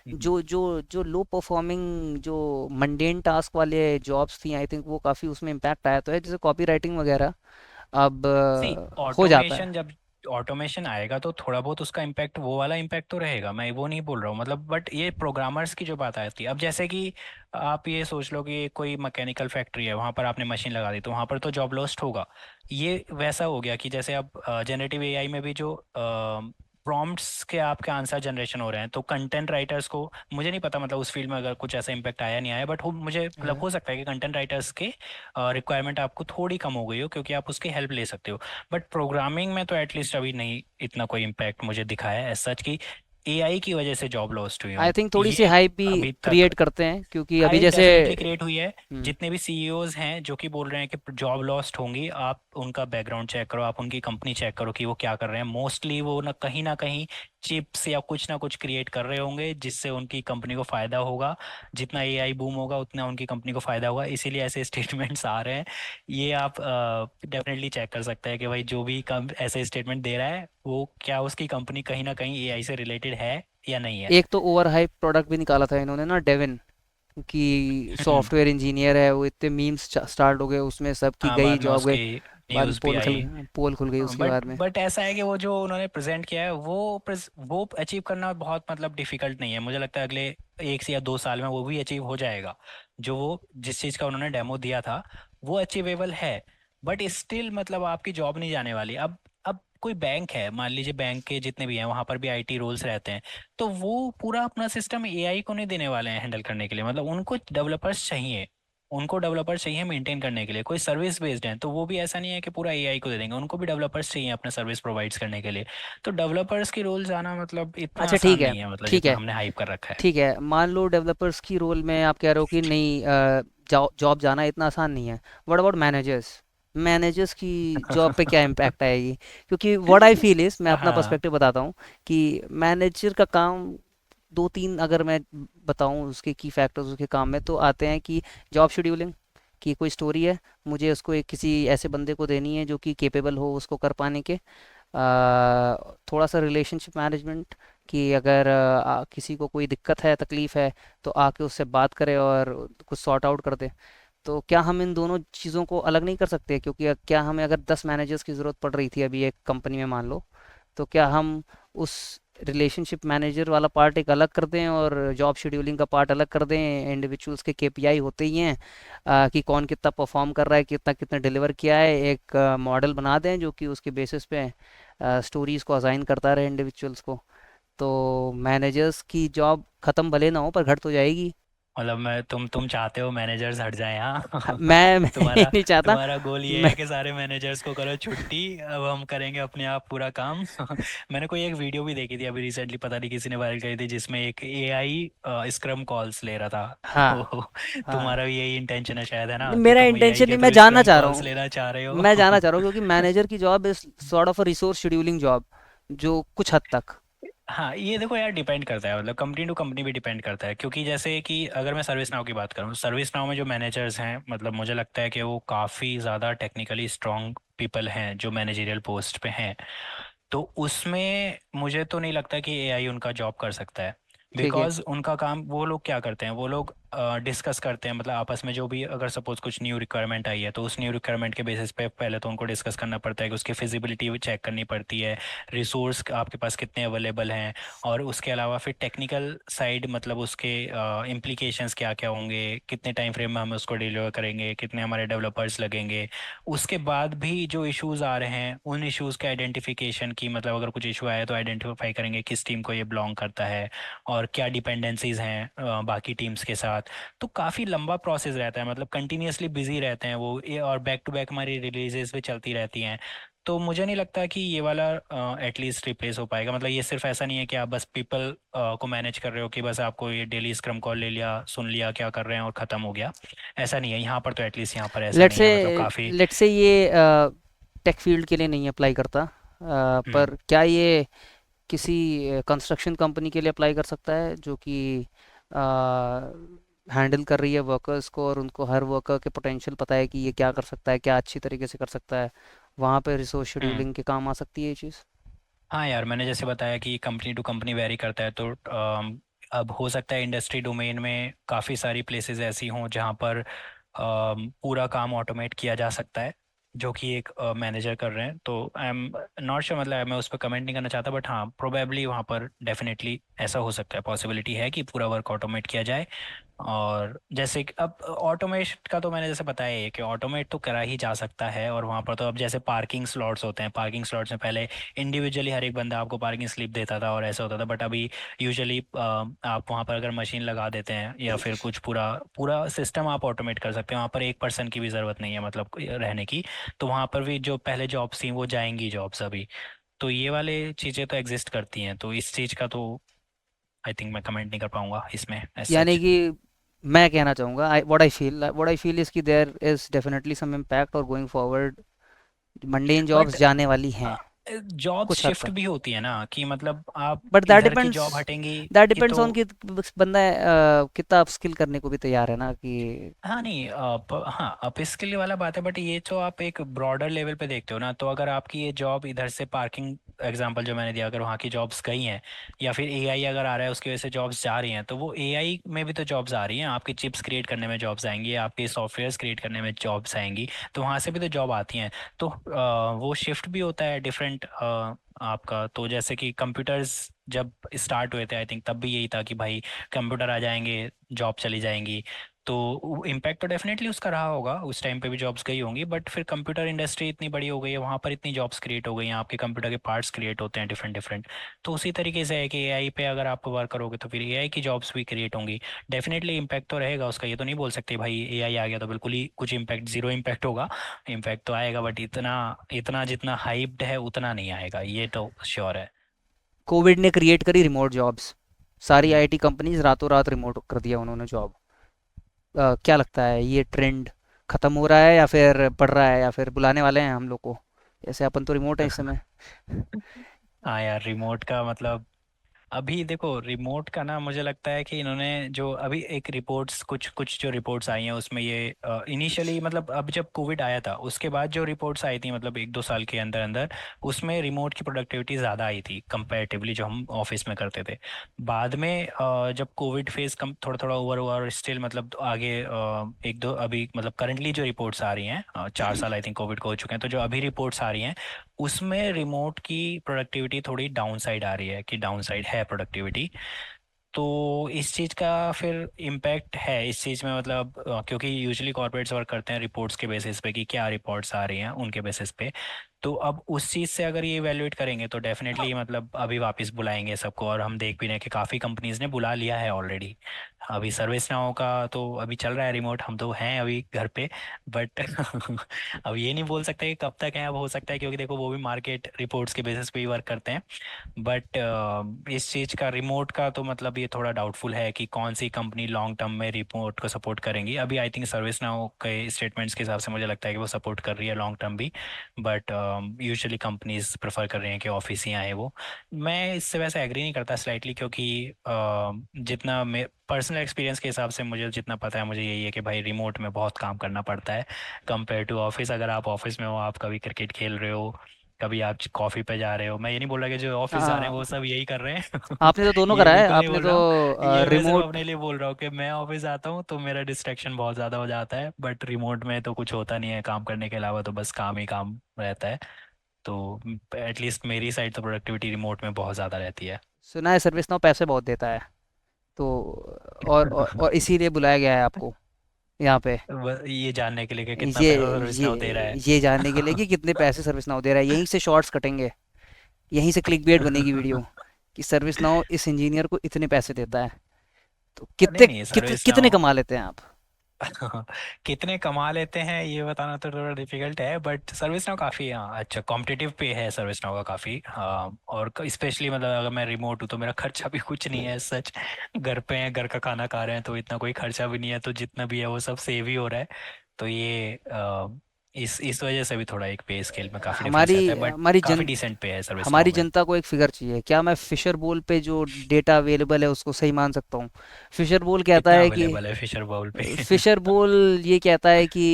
जो जो जो लो परफॉर्मिंग, जो मंडेन टास्क वाले जॉब्स थी, आई थिंक वो काफ़ी उसमें इम्पैक्ट आया तो है, जैसे कॉपी राइटिंग वगैरह अब सी हो जाता है। ऑटोमेशन, जब ऑटोमेशन आएगा तो थोड़ा बहुत उसका इम्पैक्ट, वो वाला इम्पैक्ट तो रहेगा, मैं वो नहीं बोल रहा हूँ मतलब। बट ये प्रोग्रामर्स की जो बात आती है, अब जैसे कि आप ये सोच लो कि कोई मैकेनिकल फैक्ट्री है, वहां पर आपने मशीन लगा दी तो वहां पर तो जॉब लॉस्ट होगा। ये वैसा हो गया कि जैसे अब जनरेटिव एआई में भी जो प्रॉम्प्ट्स के आपके आंसर जनरेशन हो रहे हैं, तो कंटेंट राइटर्स को, मुझे नहीं पता मतलब उस फील्ड में अगर कुछ ऐसा इम्पैक्ट आया नहीं आया, बट मुझे मतलब हम्म। हो सकता है कि कंटेंट राइटर्स के रिक्वायरमेंट आपको थोड़ी कम हो गई हो क्योंकि आप उसकी हेल्प ले सकते हो। बट प्रोग्रामिंग में तो एटलीस्ट अभी नहीं इतना कोई इम्पैक्ट मुझे दिखा है एज सच कि एआई की वजह से जॉब लॉस्ट हुई आई हो, थिंक थोड़ी सी ये हाइप भी अभी तक। क्रिएट करते हैं, क्योंकि अभी हाइप जैसे डेफिनेटली क्रिएट हुई है। हम्म। जितने भी सीईओज हैं जो कि बोल रहे हैं कि जॉब लॉस्ट होंगी, आप उनका बैकग्राउंड चेक करो, आप उनकी कंपनी चेक करो कि वो क्या कर रहे हैं, मोस्टली वो ना कहीं चिप्स या कुछ ना कुछ क्रिएट कर रहे होंगे जिससे उनकी कंपनी को फायदा होगा। जितना एआई बूम होगा उतना उनकी कंपनी को फायदा होगा, इसीलिए ऐसे स्टेटमेंट्स आ रहे हैं। ये आप डेफिनेटली चेक कर सकते हैं कि भाई जो भी कम ऐसे स्टेटमेंट दे रहा है वो क्या उसकी कंपनी कहीं ना कहीं एआई से रिलेटेड है या नहीं है। एक तो ओवर हाइप प्रोडक्ट भी निकाला था इन्होंने ना, डेविन, कि हम्म। सॉफ्टवेयर इंजीनियर है वो, इतने मीम्स स्टार्ट हो गए उसमें, सबकी हाँ, गई बाद में जॉब गई। उसकी बाद में न्यूज़ भी आई। पोल खुल गई उसके बट बाद में। बट ऐसा है कि वो जो उन्होंने प्रेजेंट किया है वो अचीव करना बहुत मतलब डिफिकल्ट नहीं है, मुझे लगता है अगले 1 से या 2 साल में वो भी अचीव हो जाएगा। जो वो जिस चीज़ का उन्होंने डेमो दिया था वो अचीवेबल है। बट स्टिल मतलब आपकी जॉब नहीं जाने वाली। अब कोई बैंक है, मान लीजिए बैंक के जितने भी हैं वहां पर भी आईटी रोल्स रहते हैं, तो वो पूरा अपना सिस्टम एआई को नहीं देने वाले हैं हैंडल करने के लिए, मतलब उनको डेवलपर्स चाहिए। उनको डेवलपर्स चाहिए मेंटेन करने के लिए, कोई सर्विस बेस्ड है तो वो भी ऐसा नहीं है कि पूरा एआई को दे देंगे, उनको भी डेवलपर्स चाहिए अपना सर्विस प्रोवाइड्स करने के लिए। तो डेवलपर्स की रोल जाना मतलब इतना अच्छा आसान ठीक है, नहीं है, मतलब ठीक जितना है, हमने हाइप कर रखा है। ठीक है, मान लो डेवलपर्स की रोल में आप कह रहे हो कि नहीं, जॉब जाना इतना आसान नहीं है। What about managers? मैनेजर्स की जॉब पे क्या इम्पैक्ट आएगी? क्योंकि व्हाट आई फील इज, मैं अपना हाँ। पर्सपेक्टिव बताता हूँ, कि मैनेजर का काम दो तीन अगर मैं बताऊं उसके की फैक्टर्स उसके काम में, तो आते हैं कि जॉब शेड्यूलिंग, कि कोई स्टोरी है, मुझे उसको एक किसी ऐसे बंदे को देनी है जो कि केपेबल हो उसको कर पाने के। थोड़ा सा रिलेशनशिप मैनेजमेंट, कि अगर किसी को कोई दिक्कत है, तकलीफ़ है, तो आके उससे बात करे और कुछ सॉर्ट आउट कर दे। तो क्या हम इन दोनों चीज़ों को अलग नहीं कर सकते? क्योंकि क्या हमें अगर 10 मैनेजर्स की ज़रूरत पड़ रही थी अभी एक कंपनी में मान लो, तो क्या हम उस रिलेशनशिप मैनेजर वाला पार्ट एक अलग कर दें और जॉब शेड्यूलिंग का पार्ट अलग कर दें? इंडिविजुअल्स के केपीआई होते ही हैं, कि कौन कितना परफॉर्म कर रहा है, कितना कितना डिलीवर किया है, एक मॉडल बना दें जो कि उसके बेसिस पे स्टोरीज को असाइन करता रहे इंडिविजुअल्स को। तो मैनेजर्स की जॉब खत्म भले ना हो, पर घट तो जाएगी। मतलब मैं तुम चाहते हो मैनेजर्स हट जाए, हाँ, हाँ? मैं तुम्हारा नहीं चाहता। तुम्हारा गोल ये मैं है कि सारे मैनेजर्स को करो छुट्टी, अब हम करेंगे अपने आप पूरा काम। मैंने कोई एक वीडियो भी देखी थी अभी रिसेंटली, पता नहीं किसी ने वायरल करी थी, जिसमें एक एआई स्क्रम कॉल्स ले रहा था। हाँ, तो हाँ, तुम्हारा भी यही इंटेंशन है शायद, है ना, कि मेरा तुम एआई इंटेंशन नहीं, के मैं थ्रू जानना स्क्रम चाह रहा कॉल्स हूँ, लेना चाह रहे मैं हो। जानना चाह रहा हूँ, क्योंकि मैनेजर की job is sort of a resource scheduling job, जो कुछ हद तक। हाँ ये देखो यार, डिपेंड करता है, मतलब कंपनी टू कंपनी भी डिपेंड करता है, क्योंकि जैसे कि अगर मैं सर्विस नाउ की बात करूँ, सर्विस नाउ में जो मैनेजर्स हैं, मतलब मुझे लगता है कि वो काफ़ी ज़्यादा टेक्निकली स्ट्रांग पीपल हैं जो मैनेजरियल पोस्ट पे हैं। तो उसमें मुझे तो नहीं लगता कि एआई उनका जॉब कर सकता है। ठीक है। बिकॉज उनका काम, वो लोग क्या करते हैं, वो लोग डिस्कस करते हैं, मतलब आपस में जो भी, अगर सपोज कुछ न्यू रिक्वायरमेंट आई है तो उस न्यू रिक्वायरमेंट के बेसिस पे पहले तो उनको डिस्कस करना पड़ता है कि उसकी फिजिबिलिटी चेक करनी पड़ती है, रिसोर्स आपके पास कितने अवेलेबल हैं, और उसके अलावा फिर टेक्निकल साइड, मतलब उसके इम्प्लीकेशंस क्या क्या होंगे, कितने टाइम फ्रेम में हम उसको डिलीवर करेंगे, कितने हमारे डेवलपर्स लगेंगे। उसके बाद भी जो इश्यूज आ रहे हैं उन इश्यूज के आइडेंटिफिकेशन की, मतलब अगर कुछ इशू आया तो आइडेंटिफाई करेंगे किस टीम को ये बिलोंग करता है और क्या डिपेंडेंसीज हैं बाकी टीम्स के साथ। तो काफ़ी लंबा प्रोसेस रहता है, मतलब कंटिन्यूअसली बिजी रहते हैं वो और बैक टू बैक हमारी रिलीजेस भी चलती रहती हैं। तो मुझे नहीं लगता कि ये वाला एटलीस्ट रिप्लेस हो पाएगा। मतलब ये सिर्फ ऐसा नहीं है कि आप बस पीपल को मैनेज कर रहे हो, कि बस आपको ये डेली स्क्रम कॉल ले लिया, सुन लिया क्या कर रहे हैं और ख़त्म हो गया। ऐसा नहीं है यहाँ पर, तो एटलीस्ट यहाँ पर ऐसा लेट्स नहीं से है, मतलब काफ़ी। लेट्स से ये टेक फील्ड के लिए नहीं अप्लाई करता, हम्म। पर क्या ये किसी कंस्ट्रक्शन कंपनी के लिए अप्लाई कर सकता है जो कि हैंडल कर रही है वर्कर्स को, और उनको हर वर्कर के पोटेंशियल पता है कि ये क्या कर सकता है, क्या अच्छी तरीके से कर सकता है, वहाँ पे रिसोर्स हम्म। शेड्यूलिंग के काम आ सकती है ये चीज़। हाँ यार, मैंने जैसे बताया कि कंपनी टू कंपनी वेरी करता है, तो अब हो सकता है इंडस्ट्री डोमेन में काफ़ी सारी प्लेसेस ऐसी हों जहाँ पर पूरा काम ऑटोमेट किया जा सकता है, जो कि एक मैनेजर कर रहे हैं। तो आई एम नॉट श्योर, मतलब मैं उस पर कमेंट नहीं करना चाहता, बट हाँ प्रोबेबली वहाँ पर डेफिनेटली ऐसा हो सकता है, पॉसिबिलिटी है कि पूरा वर्क ऑटोमेट किया जाए। और जैसे कि अब ऑटोमेट का तो मैंने जैसे बताया है कि ऑटोमेट तो करा ही जा सकता है, और वहाँ पर तो अब जैसे पार्किंग स्लॉट्स होते हैं, पार्किंग स्लॉट्स में पहले इंडिविजुअली हर एक बंदा आपको पार्किंग स्लिप देता था और ऐसा होता था, बट अभी यूजुअली आप वहाँ पर अगर मशीन लगा देते हैं या फिर कुछ पूरा पूरा सिस्टम आप ऑटोमेट कर सकते हैं, वहाँ पर एक पर्सन की भी ज़रूरत नहीं है, मतलब रहने की। तो वहाँ पर भी जो पहले जॉब्स थी वो जाएंगी जॉब्स अभी। तो ये वाले चीज़ें तो एग्जिस्ट करती हैं, तो इस चीज़ का तो आई थिंक मैं कमेंट नहीं कर पाऊंगा इसमें एज यानी सच। कि मैं कहना चाहूँगा, व्हाट आई फील इज़ कि there is definitely some impact, और going forward mundane jobs but जाने वाली हैं जॉब्स कुछ हद शिफ्ट तक। भी होती है ना, कि मतलब आप बट दैट इधर की डिपेंड्स जॉब हटेंगी दैट कि डिपेंड्स तो। ऑन कि बंदा कितना अपस्किल करने को भी तैयार है ना कि। हाँ नहीं, हाँ अप स्किल वाला बात है, बट ये तो आप एक ब्रॉडर लेवल पे देखते हो ना, तो अगर आपकी ये जॉब इधर से पार्किंग एग्जांपल जो मैंने दिया, अगर वहाँ की जॉब्स गई हैं, या फिर एआई अगर आ रहा है उसकी वजह से जॉब्स जा रही हैं, तो वो एआई में भी तो जॉब्स आ रही हैं, आपकी चिप्स क्रिएट करने में जॉब्स आएंगी, आपके सॉफ्टवेयर्स क्रिएट करने में जॉब्स आएंगी। तो वहाँ से भी तो जॉब आती हैं। तो वो शिफ्ट भी होता है डिफरेंट आपका। तो जैसे कि कंप्यूटर्स जब स्टार्ट हुए थे, आई थिंक तब भी यही था कि भाई कंप्यूटर आ जाएंगे, जॉब चली जाएंगी। तो इम्पैक्ट तो डेफिनेटली उसका रहा होगा, उस टाइम पे भी जॉब्स गई होंगी, बट फिर कंप्यूटर इंडस्ट्री इतनी बड़ी हो गई है, वहाँ पर इतनी जॉब्स क्रिएट हो गई हैं, आपके कंप्यूटर के पार्ट्स क्रिएट होते हैं डिफरेंट डिफरेंट। तो उसी तरीके से है कि एआई पे अगर आप वर्क करोगे तो फिर एआई की जॉब्स भी क्रिएट होंगी। डेफिनेटली इम्पैक्ट तो रहेगा उसका, ये तो नहीं बोल सकते भाई एआई आ गया तो बिल्कुल ही कुछ इम्पैक्ट, जीरो इम्पैक्ट होगा। इम्पैक्ट तो आएगा, बट इतना इतना जितना हाइप्ड है उतना नहीं आएगा, ये तो श्योर है। कोविड ने क्रिएट करी रिमोट जॉब्स, सारी हम्म। आईटी कंपनीज रातों रात रिमोट कर दिया उन्होंने जॉब। क्या लगता है ये ट्रेंड खत्म हो रहा है या फिर बढ़ रहा है, या फिर बुलाने वाले हैं हम लोग को, जैसे अपन तो रिमोट है इस समय। हाँ यार, रिमोट का मतलब अभी देखो, रिमोट का ना मुझे लगता है कि इन्होंने जो अभी एक रिपोर्ट्स, कुछ कुछ जो रिपोर्ट्स आई हैं उसमें ये इनिशियली, मतलब अब जब कोविड आया था उसके बाद जो रिपोर्ट्स आई थी, मतलब 1-2 साल के अंदर अंदर, उसमें रिमोट की प्रोडक्टिविटी ज़्यादा आई थी कंपैरेटिवली जो हम ऑफिस में करते थे। बाद में जब कोविड फेज कम थोड़ा थोड़ा ओवर हुआ और स्टिल मतलब आगे 1-2 अभी, मतलब करंटली जो रिपोर्ट्स आ रही हैं, 4 साल आई थिंक कोविड को हो चुके हैं, तो जो अभी रिपोर्ट्स आ रही हैं उसमें रिमोट की प्रोडक्टिविटी थोड़ी डाउन साइड आ रही है, कि डाउन साइड है प्रोडक्टिविटी। तो इस चीज़ का फिर इम्पैक्ट है इस चीज़ में, मतलब क्योंकि यूजुअली कॉर्पोरेट्स वर्क करते हैं रिपोर्ट्स के बेसिस पे कि क्या रिपोर्ट्स आ रही हैं उनके बेसिस पे। तो अब उस चीज़ से अगर ये इवेल्युएट करेंगे तो डेफिनेटली मतलब अभी वापस बुलाएंगे सबको, और हम देख भी रहे हैं कि काफ़ी कंपनीज ने बुला लिया है ऑलरेडी। अभी सर्विस नाउ का तो अभी चल रहा है रिमोट, हम तो हैं अभी घर पे, बट अब ये नहीं बोल सकते कि कब तक है, अब हो सकता है, क्योंकि देखो वो भी मार्केट रिपोर्ट्स के बेसिस पे ही वर्क करते हैं। बट इस चीज़ का रिमोट का तो मतलब ये थोड़ा डाउटफुल है कि कौन सी कंपनी लॉन्ग टर्म में रिमोट को सपोर्ट करेंगी। अभी आई थिंक सर्विस नाउ के स्टेटमेंट्स के हिसाब से मुझे लगता है कि वो सपोर्ट कर रही है लॉन्ग टर्म भी, बट यूजुअली कंपनीज प्रेफर कर रही हैं कि ऑफिस ही आए वो। मैं इससे वैसे एग्री नहीं करता स्लाइटली, क्योंकि जितना पर्सनल एक्सपीरियंस के हिसाब से मुझे जितना पता है, मुझे यही है कि भाई रिमोट में बहुत काम करना पड़ता है कंपेयर टू ऑफिस। अगर आप ऑफिस में हो, आप कभी क्रिकेट खेल रहे हो, कभी आप कॉफी पे जा रहे हो, मैं ये नहीं बोल रहा कि जो ऑफिस जा रहे हैं वो हाँ, सब यही कर रहे हैं। आपने तो दोनों ये करा है, बिल्कुल नहीं आपने बोल तो रहा हूँ। ये मैं सिर्फ रिमोट। अपने लिए बोल रहा हूँ कि मैं ऑफिस आता हूँ तो मेरा डिस्ट्रैक्शन बहुत ज़्यादा हो जाता है, बट रिमोट में तो कुछ होता नहीं है काम करने के अलावा, तो बस काम ही काम रहता है। तो एटलीस्ट मेरी साइड तो प्रोडक्टिविटी रिमोट में बहुत ज़्यादा रहती है। सुना है सर्विस नाउ पैसे बहुत देता है, तो और इसीलिए बुलाया गया है आपको यहाँ पे। ये जानने के लिए कि कितना ये पैसा सर्विस नाउ दे रहा ये है। ये जानने के लिए कि कितने पैसे सर्विस नाउ दे रहा है, यहीं से शॉर्ट्स कटेंगे, यहीं से क्लिकबेट बनेगी वीडियो कि सर्विस नाउ इस इंजीनियर को इतने पैसे देता है। तो नहीं कितने नहीं, सर्विस कितने नाउ कमा लेते हैं आप? कितने कमा लेते हैं ये बताना तो थोड़ा डिफिकल्ट है, बट सर्विस नाउ काफ़ी, हाँ, अच्छा कॉम्पिटिटिव पे है सर्विस नाउ का काफ़ी, हाँ। और स्पेशली मतलब अगर मैं रिमोट हूँ तो मेरा खर्चा भी कुछ नहीं है सच। घर पे हैं, घर का खाना खा रहे हैं, तो इतना कोई खर्चा भी नहीं है, तो जितना भी है वो सब सेव ही हो रहा है। तो ये इस वजह से भी थोड़ा एक पे स्केल में काफ़ी डिफरेंस हमारी रहता है, बट हमारी काफ़ी जन डिसेंट पे है सर्विस नाउ हमारी में। जनता को एक फिगर चाहिए, क्या मैं फिशर बोल पे जो डेटा अवेलेबल है उसको सही मान सकता हूँ? फिशर बोल कहता कितना है कि अवेलेबल है फिशर बाउल पे? फिशर बोल ये कहता है कि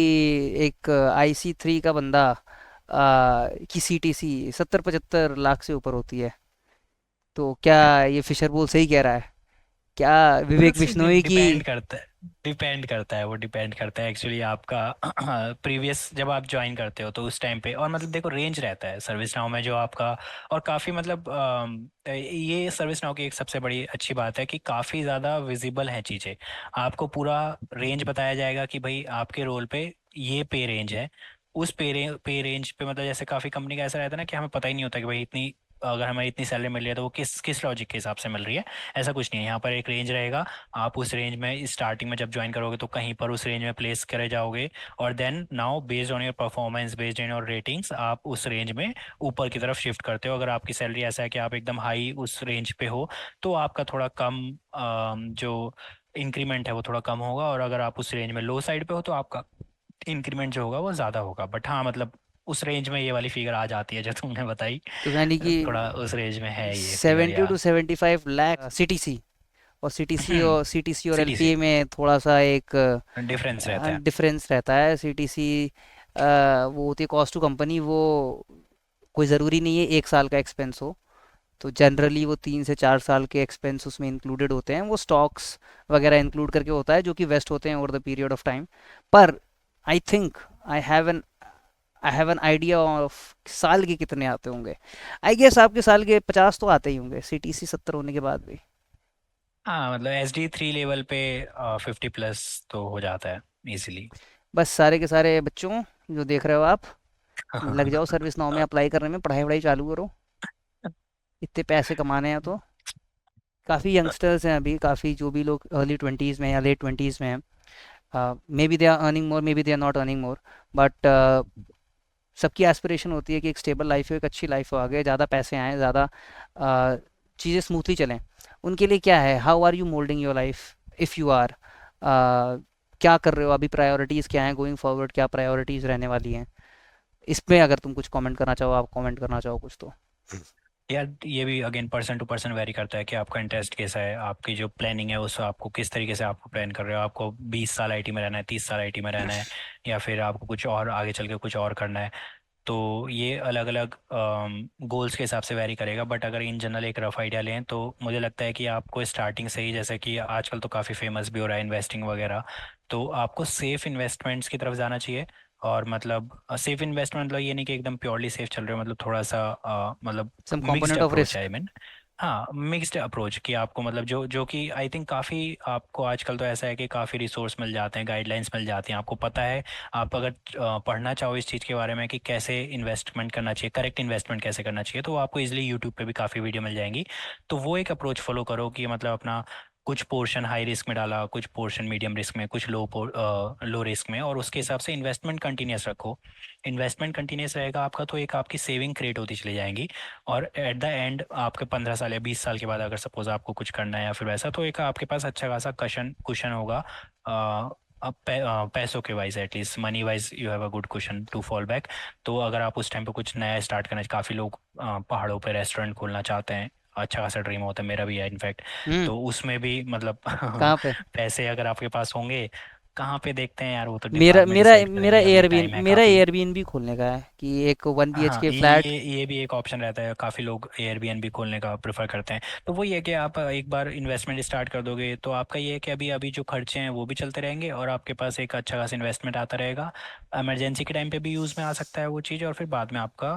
एक IC3 का बंदा की CTC 70-75 लाख से ऊपर होती है। तो क्या ये फिशर बोल सही कह रहा है? क्या विवेक बिश्नोई की? डिपेंड करता है, डिपेंड करता है, वो डिपेंड करता है एक्चुअली आपका प्रीवियस जब आप ज्वाइन करते हो तो उस टाइम पे, और मतलब देखो रेंज रहता है सर्विस नाउ में जो आपका, और काफ़ी मतलब ये सर्विस नाउ की एक सबसे बड़ी अच्छी बात है कि काफ़ी ज़्यादा विजिबल हैं चीज़ें। आपको पूरा रेंज बताया जाएगा कि भाई आपके रोल पे ये पे रेंज है। उस पे रेंज पे मतलब जैसे काफ़ी कंपनी का ऐसा रहता है ना कि हमें पता ही नहीं होता कि भाई इतनी, अगर हमें इतनी सैलरी मिल रही है तो वो किस किस लॉजिक के हिसाब से मिल रही है। ऐसा कुछ नहीं है, यहाँ पर एक रेंज रहेगा। आप उस रेंज में स्टार्टिंग में जब ज्वाइन करोगे तो कहीं पर उस रेंज में प्लेस करे जाओगे, और then now based on your performance, based on your ratings, आप उस रेंज में ऊपर की तरफ शिफ्ट करते हो। अगर आपकी सैलरी ऐसा है कि आप एकदम हाई उस रेंज पे हो, तो आपका थोड़ा कम जो इंक्रीमेंट है वो थोड़ा कम होगा, और अगर आप उस रेंज में लो साइड पे हो तो आपका इंक्रीमेंट जो होगा वो ज़्यादा होगा। बट हाँ मतलब उस रेंज में ये वाली फिगर आ जाती है जो तुमने बताई। तो यानी कि थोड़ा उस रेंज में है ये फिगर 70 to 75 लाख CTC, और CTC और सिटी से LPA में थोड़ा सा एक डिफरेंस रहता है। डिफरेंस रहता है। CTC वो होती है कॉस्ट टू कंपनी, वो कोई ज़रूरी नहीं है 1 साल का एक्सपेंस हो। तो जनरली वो 3 से 4 साल के एक्सपेंस उसमें इंक्लूडेड होते हैं, वो स्टॉक्स वगैरह इंक्लूड करके होता है जो कि वेस्ट होते हैं over the period of time. पर I think I have an I have an idea of साल के कितने आते होंगे। आई गेस आपके साल के 50 तो आते ही होंगे, CTC 70 होने के बाद भी। हाँ मतलब SD3 लेवल पे 50 प्लस तो हो जाता है इजीली। बस सारे के सारे बच्चों जो देख रहे हो आप, लग जाओ सर्विस नाउ में अप्लाई करने में, पढ़ाई वढ़ाई चालू करो, इतने पैसे कमाने हैं तो। काफ़ी यंगस्टर्स हैं अभी, काफ़ी जो भी लोग अर्ली 20s में या लेट 20s में हैं, maybe they are earning more, maybe they are not earning more, but सबकी एस्पिरेशन होती है कि एक स्टेबल लाइफ हो, एक अच्छी लाइफ हो, आगे ज़्यादा पैसे आएँ, ज़्यादा चीज़ें स्मूथली चलें। उनके लिए क्या है, how are you moulding your life if you are, क्या कर रहे हो अभी, प्रायोरिटीज़ क्या हैं गोइंग फॉरवर्ड, क्या प्रायोरिटीज़ रहने वाली हैं? इसमें अगर तुम कुछ कमेंट करना चाहो, आप कमेंट करना चाहो कुछ तो। यार ये भी again person to person vary करता है कि आपका इंटरेस्ट कैसा है, आपकी जो प्लानिंग है उस आपको किस तरीके से आपको प्लान कर रहे हो। आपको 20 साल आईटी में रहना है, 30 साल आईटी में रहना है, या फिर आपको कुछ और आगे चल के कुछ और करना है। तो ये अलग अलग गोल्स के हिसाब से वैरी करेगा, बट अगर इन जनरल एक रफ आइडिया लें तो मुझे लगता है कि आपको स्टार्टिंग से ही, जैसे कि आजकल तो काफ़ी फेमस भी हो रहा है इन्वेस्टिंग वगैरह, तो आपको सेफ इन्वेस्टमेंट्स की तरफ जाना चाहिए। और मतलब सेफ इन्वेस्टमेंट मतलब ये नहीं कि एकदम प्योरली सेफ चल रहे हो, मतलब थोड़ा सा मतलब सम मिक्स्ड कंपोनेंट ऑफ अप्रोच है रिस्क। I mean. हाँ मिक्स्ड अप्रोच कि आपको मतलब जो जो कि आई थिंक काफ़ी आपको आजकल तो ऐसा है कि काफ़ी रिसोर्स मिल जाते हैं, गाइडलाइंस मिल जाती हैं, आपको पता है। आप अगर पढ़ना चाहो इस चीज़ के बारे में कि कैसे इन्वेस्टमेंट करना चाहिए, करेक्ट इन्वेस्टमेंट कैसे करना चाहिए, तो आपको इजीली यूट्यूब पे भी काफ़ी वीडियो मिल जाएंगी। तो वो एक अप्रोच फॉलो करो कि मतलब अपना कुछ पोर्शन हाई रिस्क में डाला, कुछ पोर्शन मीडियम रिस्क में, कुछ लो रिस्क में, और उसके हिसाब से इन्वेस्टमेंट कंटिन्यूस रखो। इन्वेस्टमेंट कंटिन्यूस रहेगा आपका तो एक आपकी सेविंग क्रिएट होती चली जाएंगी। और एट द एंड आपके 15 साल या 20 साल के बाद अगर सपोज आपको कुछ करना है या फिर वैसा, तो एक आपके पास अच्छा खासा कशन कुशन होगा। पैसों के wise, at least money wise you have a good cushion to fall back. तो अगर आप उस टाइम पे कुछ नया स्टार्ट करना, काफ़ी लोग पहाड़ों पे रेस्टोरेंट खोलना चाहते हैं, अच्छा खासा ड्रीम होता है, मेरा भी है इनफैक्ट। हम्म। तो उसमें भी मतलब कहाँ पे? पैसे अगर आपके पास होंगे, कहाँ पे देखते हैं यार, वो तो मेरा दिमाग में मेरा डिसाइड मेरा करेंगे, अभी टाइम है मेरा काफ़ी। एयरबीएनबी खोलने का है कि एक 1 BHK हाँ, फ्लैट। ये भी एक ऑप्शन रहता है, काफ़ी लोग एयरबीएनबी खोलने का प्रेफर करते हैं। तो वो ये है कि आप एक बार इन्वेस्टमेंट स्टार्ट कर दोगे तो आपका ये है कि अभी अभी जो खर्चे हैं वो भी चलते रहेंगे, और आपके पास एक अच्छा खासा इन्वेस्टमेंट आता रहेगा। इमरजेंसी के टाइम पे भी यूज़ में आ सकता है वो चीज़, और फिर बाद में आपका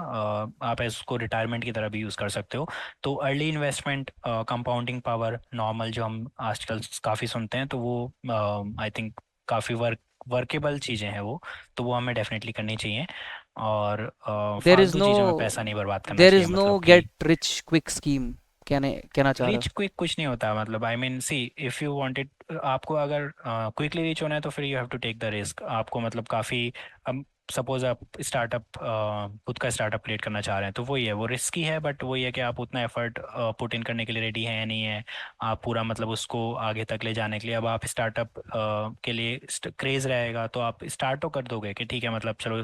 आप इसको रिटायरमेंट की तरह भी यूज़ कर सकते हो। तो early investment, compounding power, normal जो हम आजकल काफ़ी सुनते हैं, तो वो आई थिंक काफ़ी वर्केबल चीज़ें हैं वो। तो वो हमें डेफिनेटली करनी चाहिए। और देर इज फालतू नो चीज़ों में पैसा नहीं बर्बाद करना देर चाहिए, इज नो मतलब कि गेट रिच क्विक स्कीम। कहना चाह रहे रिच हो? क्विक कुछ नहीं होता, मतलब I mean see, if you wanted, आपको अगर क्विकली रिच होना है तो फिर you have to take the risk. आपको मतलब काफ़ी, अब सपोज आप स्टार्टअप, खुद का स्टार्टअप क्रिएट करना चाह रहे हैं, तो वही है, वो रिस्की है, बट वही है कि आप उतना एफर्ट पुट इन करने के लिए रेडी हैं या नहीं है। आप पूरा मतलब उसको आगे तक ले जाने के लिए, अब आप स्टार्टअप के लिए क्रेज रहेगा तो आप स्टार्ट तो कर दोगे कि ठीक है, मतलब चलो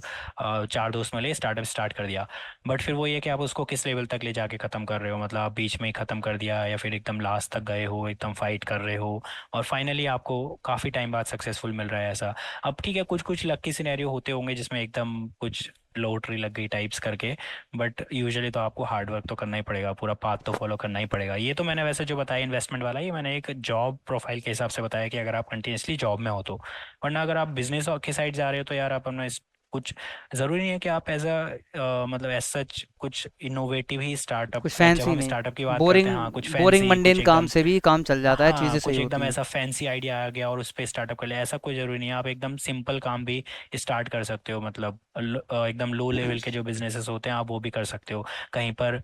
4 दोस्त मिले, स्टार्टअप स्टार्ट कर दिया। बट फिर वो ये कि आप उसको किस लेवल तक ले जाके ख़त्म कर रहे हो, मतलब आप बीच में ही ख़त्म कर दिया या फिर एकदम लास्ट तक गए हो, एकदम फाइट कर रहे हो, और फाइनली आपको काफ़ी टाइम बाद सक्सेसफुल मिल रहा है ऐसा। अब ठीक है, कुछ कुछ लकी सिनेरियो होते होंगे जिसमें एकदम कुछ लॉटरी लग गई टाइप्स करके, बट यूजुअली तो आपको हार्ड वर्क तो करना ही पड़ेगा, पूरा पाथ तो फॉलो करना ही पड़ेगा। ये तो मैंने वैसे जो बताया इन्वेस्टमेंट वाला, ये मैंने एक जॉब प्रोफाइल के हिसाब से बताया कि अगर आप कंटिन्यूसली जॉब में हो तो। वरना अगर आप बिजनेस के साइड जा रहे हो तो यार आप अपना कुछ, ज़रूरी नहीं है कि आप एज मतलब एज सच कुछ इनोवेटिव ही स्टार्टअप, कुछ जब फैंसी हम नहीं। स्टार्टअप की बात करते बोरिंग हैं, हाँ कुछ बोरिंग फैंसी, कुछ मंडेन काम एकदम, से भी काम चल जाता है, हाँ चीज़ें सही कुछ एकदम होती हैं। ऐसा फैंसी आइडिया आ गया और उस पर स्टार्टअप कर लिया, ऐसा कोई ज़रूरी नहीं है। आप एकदम सिंपल काम भी स्टार्ट कर सकते हो, मतलब एकदम लो लेवल के जो बिजनेसेस होते हैं आप वो भी कर सकते हो। कहीं पर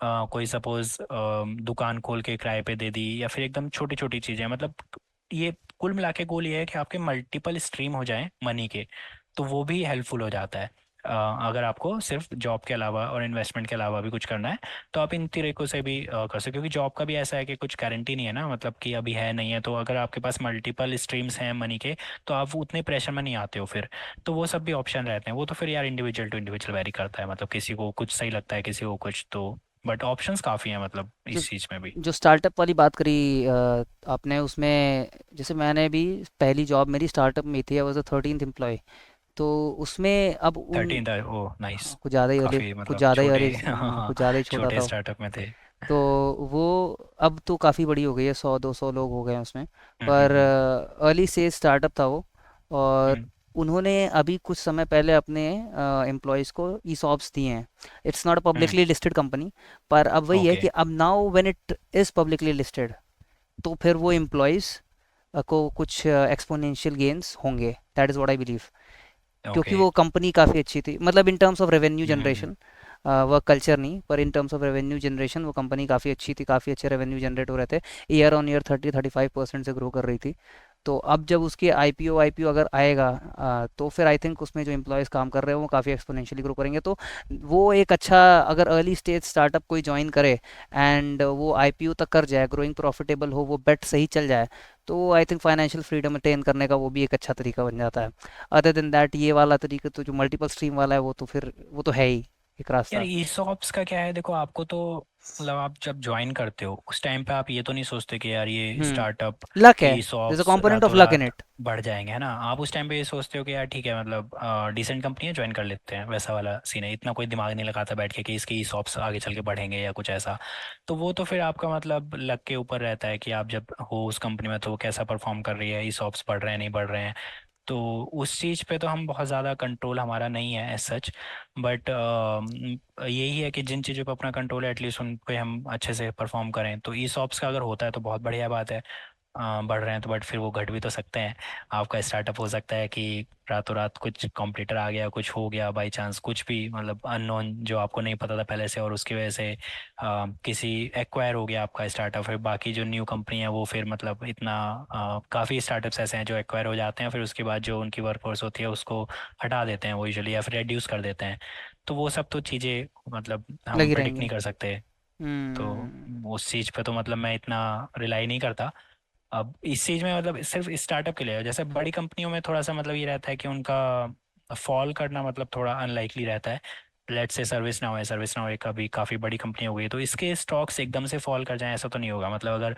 कोई सपोज दुकान खोल के किराए पे दे दी, या फिर एकदम छोटी छोटी चीज़ें, मतलब ये कुल मिला के गोल ये है कि आपके मल्टीपल स्ट्रीम हो जाएं मनी के, तो वो भी हेल्पफुल हो जाता है। अगर आपको सिर्फ जॉब के अलावा और इन्वेस्टमेंट के अलावा भी कुछ करना है, तो आप इन तरीकों से भी कर सकते हो, क्योंकि जॉब का भी ऐसा है कि कुछ गारंटी नहीं है ना, मतलब कि अभी है नहीं है, तो अगर आपके पास मल्टीपल स्ट्रीम्स हैं मनी के, तो आप उतने प्रेशर में नहीं आते हो फिर। तो वो सब भी ऑप्शन रहते हैं, वो तो फिर यार इंडिविजुअल टू इंडिविजुअल वेरी करता है, मतलब किसी को कुछ सही लगता है, किसी को कुछ, तो बट ऑप्शंस काफ़ी हैं मतलब जो इस चीज़ में भी। जो स्टार्टअप वाली बात करी आपने, उसमें जैसे मैंने भी पहली जॉब मेरी स्टार्टअप में थी, I was the 13th employ. तो उसमें अब उन 13 था, ओ नाइस। हाँ, कुछ ज़्यादा ही वाले काफ़ी कुछ मतलब ज़्यादा ही छोटे वाले हाँ हाँ, कुछ ज़्यादा ही छोटा छोटे था। स्टार्टअप में थे। तो वो अब तो काफ़ी बड़ी हो गई है, 100-200 लोग हो गए हैं उसमें। पर हम्म। अर्ली स्टेज स्टार्टअप था वो। और हम्म। उन्होंने अभी कुछ समय पहले अपने एम्प्लॉयज़ को ईसॉप्स दिए हैं। It's not a hmm. Publicly listed company, पर अब वही है ओके। कि अब now when it is publicly listed, तो फिर वो एम्प्लॉयज़ को कुछ एक्सपोनेंशियल गेन्स होंगे, that is what I believe. क्योंकि ओके। वो कंपनी काफ़ी अच्छी थी, मतलब in terms of revenue hmm. Generation, work culture नहीं, पर in terms of revenue generation वो कंपनी काफ़ी अच्छी थी, काफ़ी अच्छे रेवेन्यू जनरेट हो रहे थे। ईयर ऑन ईयर 30-35% से ग्रो कर रही थी। तो अब जब उसके आईपीओ अगर आएगा, तो फिर आई थिंक उसमें जो एम्प्लॉयज़ काम कर रहे हैं वो काफ़ी एक्सपोनेंशियली ग्रो करेंगे। तो वो एक अच्छा, अगर अर्ली स्टेज स्टार्टअप कोई ज्वाइन करे एंड वो आईपीओ तक कर जाए, ग्रोइंग प्रॉफिटेबल हो, वो बेट सही चल जाए, तो I think financial freedom attain करने का वो भी एक अच्छा तरीका बन जाता है। अदर देन दैट, ये वाला तरीका तो जो मल्टीपल स्ट्रीम वाला है, वो तो फिर वो तो है ही एक यार रास्ता। ईसॉप्स का क्या है, देखो आपको तो मतलब आप जब ज्वाइन करते हो उस टाइम पे आप ये तो नहीं सोचते कि यार ये हम्म। स्टार्टअप लक के है, there's a ESOPs component of रातों luck in रात it. बढ़ जाएंगे, है ना। आप उस टाइम पे ये सोचते हो कि यार ठीक है, मतलब डिसेंट कंपनी है, ज्वाइन कर लेते हैं, वैसा वाला सीन है, इतना कोई दिमाग नहीं लगाता बैठ के कि इसके ईसॉप्स आगे चल के बढ़ेंगे या कुछ ऐसा। तो वो तो फिर आपका मतलब लक के ऊपर रहता है कि आप जब हो उस कंपनी में तो वो कैसा परफॉर्म कर रही है, ईसॉप्स बढ़ रहे हैं नहीं बढ़ रहे हैं। तो उस चीज़ पे तो हम बहुत ज़्यादा कंट्रोल हमारा नहीं है एज सच। बट यही है कि जिन चीज़ों पे अपना कंट्रोल है एटलीस्ट उन पे हम अच्छे से परफॉर्म करें, तो ई सॉप्स का अगर होता है तो बहुत बढ़िया बात है। बढ़ रहे हैं तो बट फिर वो घट भी तो सकते हैं। आपका स्टार्टअप हो सकता है कि रातों रात कुछ कॉम्पिटिटर आ गया, कुछ हो गया बाई चांस, कुछ भी मतलब अननोन जो आपको नहीं पता था पहले से, और उसकी वजह से किसी एक्वायर हो गया आपका स्टार्टअप। फिर बाकी जो न्यू कंपनी है वो फिर मतलब इतना काफ़ी स्टार्टअप्स ऐसे हैं जो एक्वायर हो जाते हैं, फिर उसके बाद जो उनकी वर्कफोर्स होती है उसको हटा देते हैं वो यूजुअली, या फिर रिड्यूस कर देते हैं। तो वो सब तो चीज़ें मतलब हम लगी प्रेडिक्ट रहेंगी। नहीं कर सकते। तो उस चीज़ पे तो मतलब मैं इतना रिलाई नहीं करता। अब इस चीज में मतलब सिर्फ स्टार्टअप के लिए है। जैसे बड़ी कंपनियों में थोड़ा सा मतलब ये रहता है कि उनका फॉल करना मतलब थोड़ा अनलाइकली रहता है। लेट से सर्विस नाउ है, सर्विस नाउ एक अभी काफ़ी बड़ी कंपनी हो गई, तो इसके स्टॉक्स एकदम से फॉल कर जाएं ऐसा तो नहीं होगा। मतलब अगर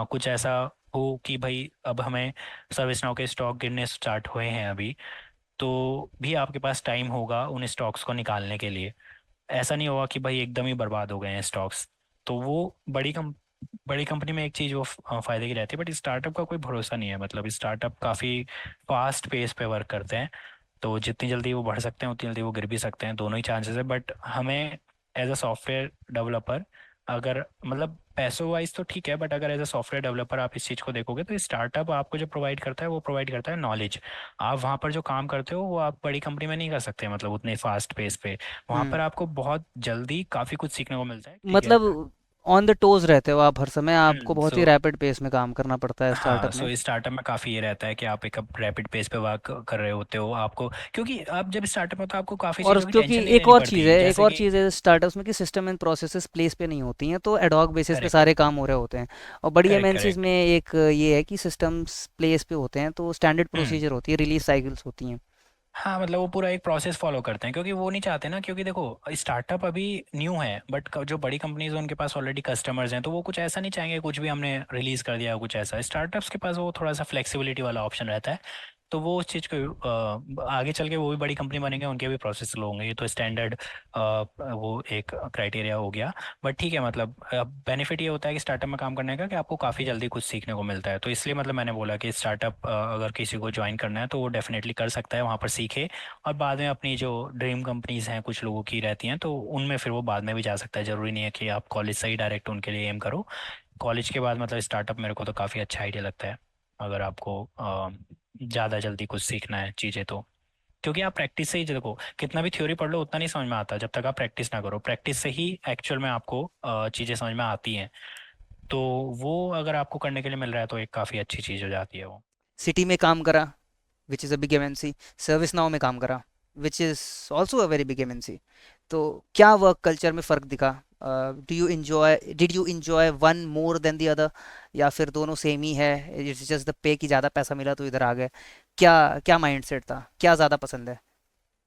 कुछ ऐसा हो कि भाई अब हमें सर्विस नाउ के स्टॉक गिरने स्टार्ट हुए हैं अभी, तो भी आपके पास टाइम होगा उन स्टॉक्स को निकालने के लिए। ऐसा नहीं होगा कि भाई एकदम ही बर्बाद हो गए हैं स्टॉक्स। तो वो बड़ी कंपनी में एक चीज़ वो फायदे की रहती है, बट स्टार्टअप का कोई भरोसा नहीं है। मतलब स्टार्टअप काफ़ी फास्ट पेस पे वर्क करते हैं, तो जितनी जल्दी वो बढ़ सकते हैं उतनी जल्दी वो गिर भी सकते हैं, दोनों ही चांसेस है। बट हमें एज अ सॉफ्टवेयर डेवलपर, अगर मतलब पैसों वाइज तो ठीक है, बट अगर एज अ सॉफ्टवेयर डेवलपर आप इस चीज़ को देखोगे तो स्टार्टअप आपको जो प्रोवाइड करता है वो प्रोवाइड करता है नॉलेज। आप वहाँ पर जो काम करते हो वो आप बड़ी कंपनी में नहीं कर सकते, मतलब उतने फास्ट पेस पे। वहाँ हम्म। पर आपको बहुत जल्दी काफ़ी कुछ सीखने को मिलता है, ठीक है। मतलब ऑन द टोज रहते हो आप हर समय, आपको बहुत सो ही रैपिड पेस में काम करना पड़ता है हाँ, स्टार्टअप में। सो स्टार्टअप में काफ़ी ये रहता है कि आप एक रैपिड पेस पे वर्क कर रहे होते हो आपको, क्योंकि आप जब स्टार्टअप में तो आपको काफ़ी और चीज़ों की क्योंकि टेंशन नहीं लेनी पड़ती, एक जैसे और कि चीज़ है स्टार्टअप्स में कि सिस्टम एंड प्रोसेसेस प्लेस पे नहीं होती हैं, तो एडॉक बेसिस पे करेक्ट सारे काम हो रहे होते हैं। और बड़ी करेक्ट एमएनसीज करेक्ट। में एक ये है कि सिस्टम्स प्लेस पे होते हैं तो स्टैंडर्ड हम्म। प्रोसीजर होती है, रिलीज साइकिल्स होती हैं। हाँ, मतलब वो पूरा एक प्रोसेस फॉलो करते हैं क्योंकि वो नहीं चाहते ना, क्योंकि देखो स्टार्टअप अभी न्यू है, बट जो बड़ी कंपनीज उनके पास ऑलरेडी कस्टमर्स हैं, तो वो कुछ ऐसा नहीं चाहेंगे कुछ भी हमने रिलीज कर दिया कुछ ऐसा। स्टार्टअप्स के पास वो थोड़ा सा फ्लेक्सिबिलिटी वाला ऑप्शन रहता है। तो वो उस चीज़ को आगे चल के वो भी बड़ी कंपनी बनेंगे, उनके भी प्रोसेस स्लो होंगे, ये तो स्टैंडर्ड वो एक क्राइटेरिया हो गया। बट ठीक है, मतलब बेनिफिट ये होता है कि स्टार्टअप में काम करने का कि आपको काफ़ी जल्दी कुछ सीखने को मिलता है। तो इसलिए मतलब मैंने बोला कि स्टार्टअप अगर किसी को ज्वाइन करना है तो वो डेफिनेटली कर सकता है, वहाँ पर सीखे, और बाद में अपनी जो ड्रीम कंपनीज हैं कुछ लोगों की रहती हैं तो उनमें फिर वो बाद में भी जा सकता है। ज़रूरी नहीं है कि आप कॉलेज से ही डायरेक्ट उनके लिए एम करो। कॉलेज के बाद मतलब स्टार्टअप मेरे को तो काफ़ी अच्छा आइडिया लगता है, अगर आपको ज़्यादा जल्दी कुछ सीखना है चीज़ें तो। क्योंकि आप प्रैक्टिस से ही देखो, कितना भी थ्योरी पढ़ लो उतना नहीं समझ में आता जब तक आप प्रैक्टिस ना करो। प्रैक्टिस से ही एक्चुअल में आपको चीज़ें समझ में आती हैं। तो वो अगर आपको करने के लिए मिल रहा है तो एक काफ़ी अच्छी चीज़ हो जाती है वो। सिटी में काम करा, which is a big MNC. Service now में काम करा, which is also a very big MNC. तो क्या वर्क कल्चर में फ़र्क दिखा? Do you enjoy did you enjoy one more than the other, या फिर दोनों सेम ही है, इट्स जस्ट द पे कि ज़्यादा पैसा मिला तो इधर आ गए? क्या क्या माइंडसेट था, क्या ज़्यादा पसंद है?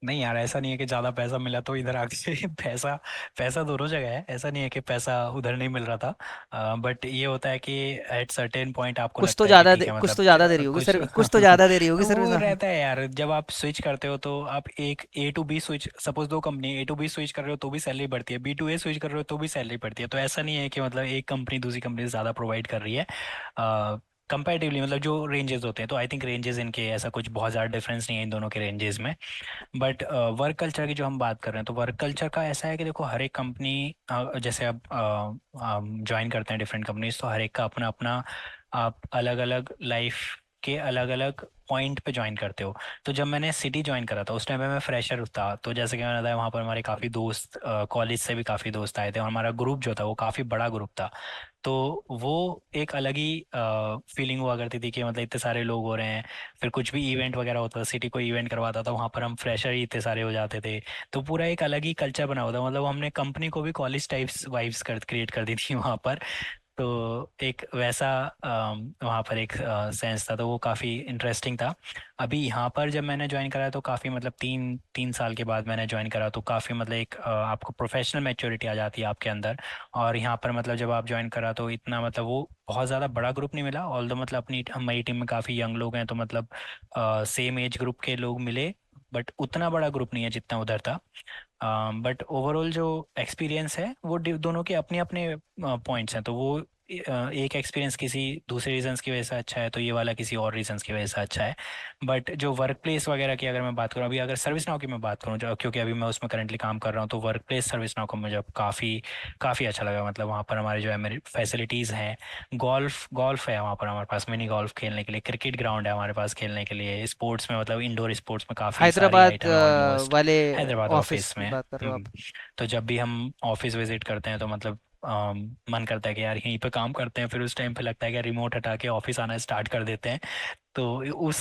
नहीं यार, ऐसा नहीं है कि ज़्यादा पैसा मिला तो इधर आके पैसा पैसा दोनों जगह है, ऐसा नहीं है कि पैसा उधर नहीं मिल रहा था। बट ये होता है कि एट सर्टेन पॉइंट आपको लगता है कि ठीक है, कुछ मतलब तो ज़्यादा दे रही होगी कुछ सर, कुछ तो ज़्यादा दे रही होगी सर्विस। वो रहता है यार। जब आप स्विच करते हो तो आप एक A to B switch, suppose दो company A to B switch कर रहे हो तो भी सैलरी बढ़ती है, बी टू ए स्विच कर रहे हो तो भी सैलरी बढ़ती है। तो ऐसा नहीं है कि मतलब एक कंपनी दूसरी कंपनी से ज़्यादा प्रोवाइड कर रही है कंपैरेटिवली, मतलब जो रेंजेस होते हैं। तो आई थिंक रेंजेस इनके ऐसा कुछ बहुत ज़्यादा डिफरेंस नहीं है इन दोनों के रेंजेस में। बट वर्क कल्चर की जो हम बात कर रहे हैं, तो वर्क कल्चर का ऐसा है कि देखो हर एक कंपनी, जैसे अब ज्वाइन करते हैं डिफरेंट कंपनीज, तो हर एक का अपना अपना आप अलग अलग लाइफ के अलग अलग पॉइंट पे ज्वाइन करते हो। तो जब मैंने सिटी ज्वाइन करा था उस टाइम पे मैं फ्रेशर था, तो जैसे कि मैंने बताया वहाँ पर हमारे काफ़ी दोस्त, कॉलेज से भी काफ़ी दोस्त आए थे, और हमारा ग्रुप जो था वो काफ़ी बड़ा ग्रुप था। तो वो एक अलग ही फीलिंग हुआ करती थी कि मतलब इतने सारे लोग हो रहे हैं। फिर कुछ भी इवेंट वगैरह होता था, सिटी कोई इवेंट करवाता था, वहाँ पर हम फ्रेशर ही इतने सारे हो जाते थे। तो पूरा एक अलग ही कल्चर बना हुआ था, मतलब हमने कंपनी को भी कॉलेज टाइप्स वाइब्स कर क्रिएट कर दी थी वहाँ पर। तो एक वैसा वहाँ पर एक सेंस था, तो वो काफ़ी इंटरेस्टिंग था। अभी यहाँ पर जब मैंने ज्वाइन करा तो काफ़ी मतलब तीन तीन साल के बाद मैंने ज्वाइन करा, तो काफ़ी मतलब एक आपको प्रोफेशनल मैच्योरिटी आ जाती है आपके अंदर। और यहाँ पर मतलब जब आप ज्वाइन करा तो इतना मतलब वो बहुत ज़्यादा बड़ा ग्रुप नहीं मिला, ऑल दो मतलब अपनी हमारी टीम में काफ़ी यंग लोग हैं, तो मतलब सेम एज ग्रुप के लोग मिले। बट उतना बड़ा ग्रुप नहीं है जितना उधर था। बट ओवरऑल जो एक्सपीरियंस है वो दोनों के अपने अपने पॉइंट्स हैं, तो वो एक एक्सपीरियंस किसी दूसरे रीजंस की वजह से अच्छा है तो ये वाला किसी और रीजंस की वजह से अच्छा है। बट जो वर्क प्लेस वगैरह की अगर मैं बात करूँ, अभी अगर सर्विस नाउ की मैं बात करूँ, जो क्योंकि अभी मैं उसमें करंटली काम कर रहा हूँ, तो वर्क प्लेस सर्विस नाउ को मुझे काफ़ी काफ़ी अच्छा लगा। मतलब वहाँ पर हमारे जो है मेरी फैसिलिटीज़ हैं, गोल्फ गोल्फ है वहाँ पर हमारे पास, मिनी गोल्फ खेलने के लिए, क्रिकेट ग्राउंड है हमारे पास खेलने के लिए, स्पोर्ट्स में मतलब इंडोर स्पोर्ट्स में काफ़ी सारी हैदराबाद आइटम है ऑलमोस्ट। वाले हैदराबाद ऑफिस ऑफिस की में। बात कर रहे हो आप? तो जब भी हम ऑफिस विजिट करते हैं तो मतलब मन करता है कि यार यहीं पे काम करते हैं, फिर उस टाइम पे लगता है कि रिमोट हटा के ऑफिस आना स्टार्ट कर देते हैं। तो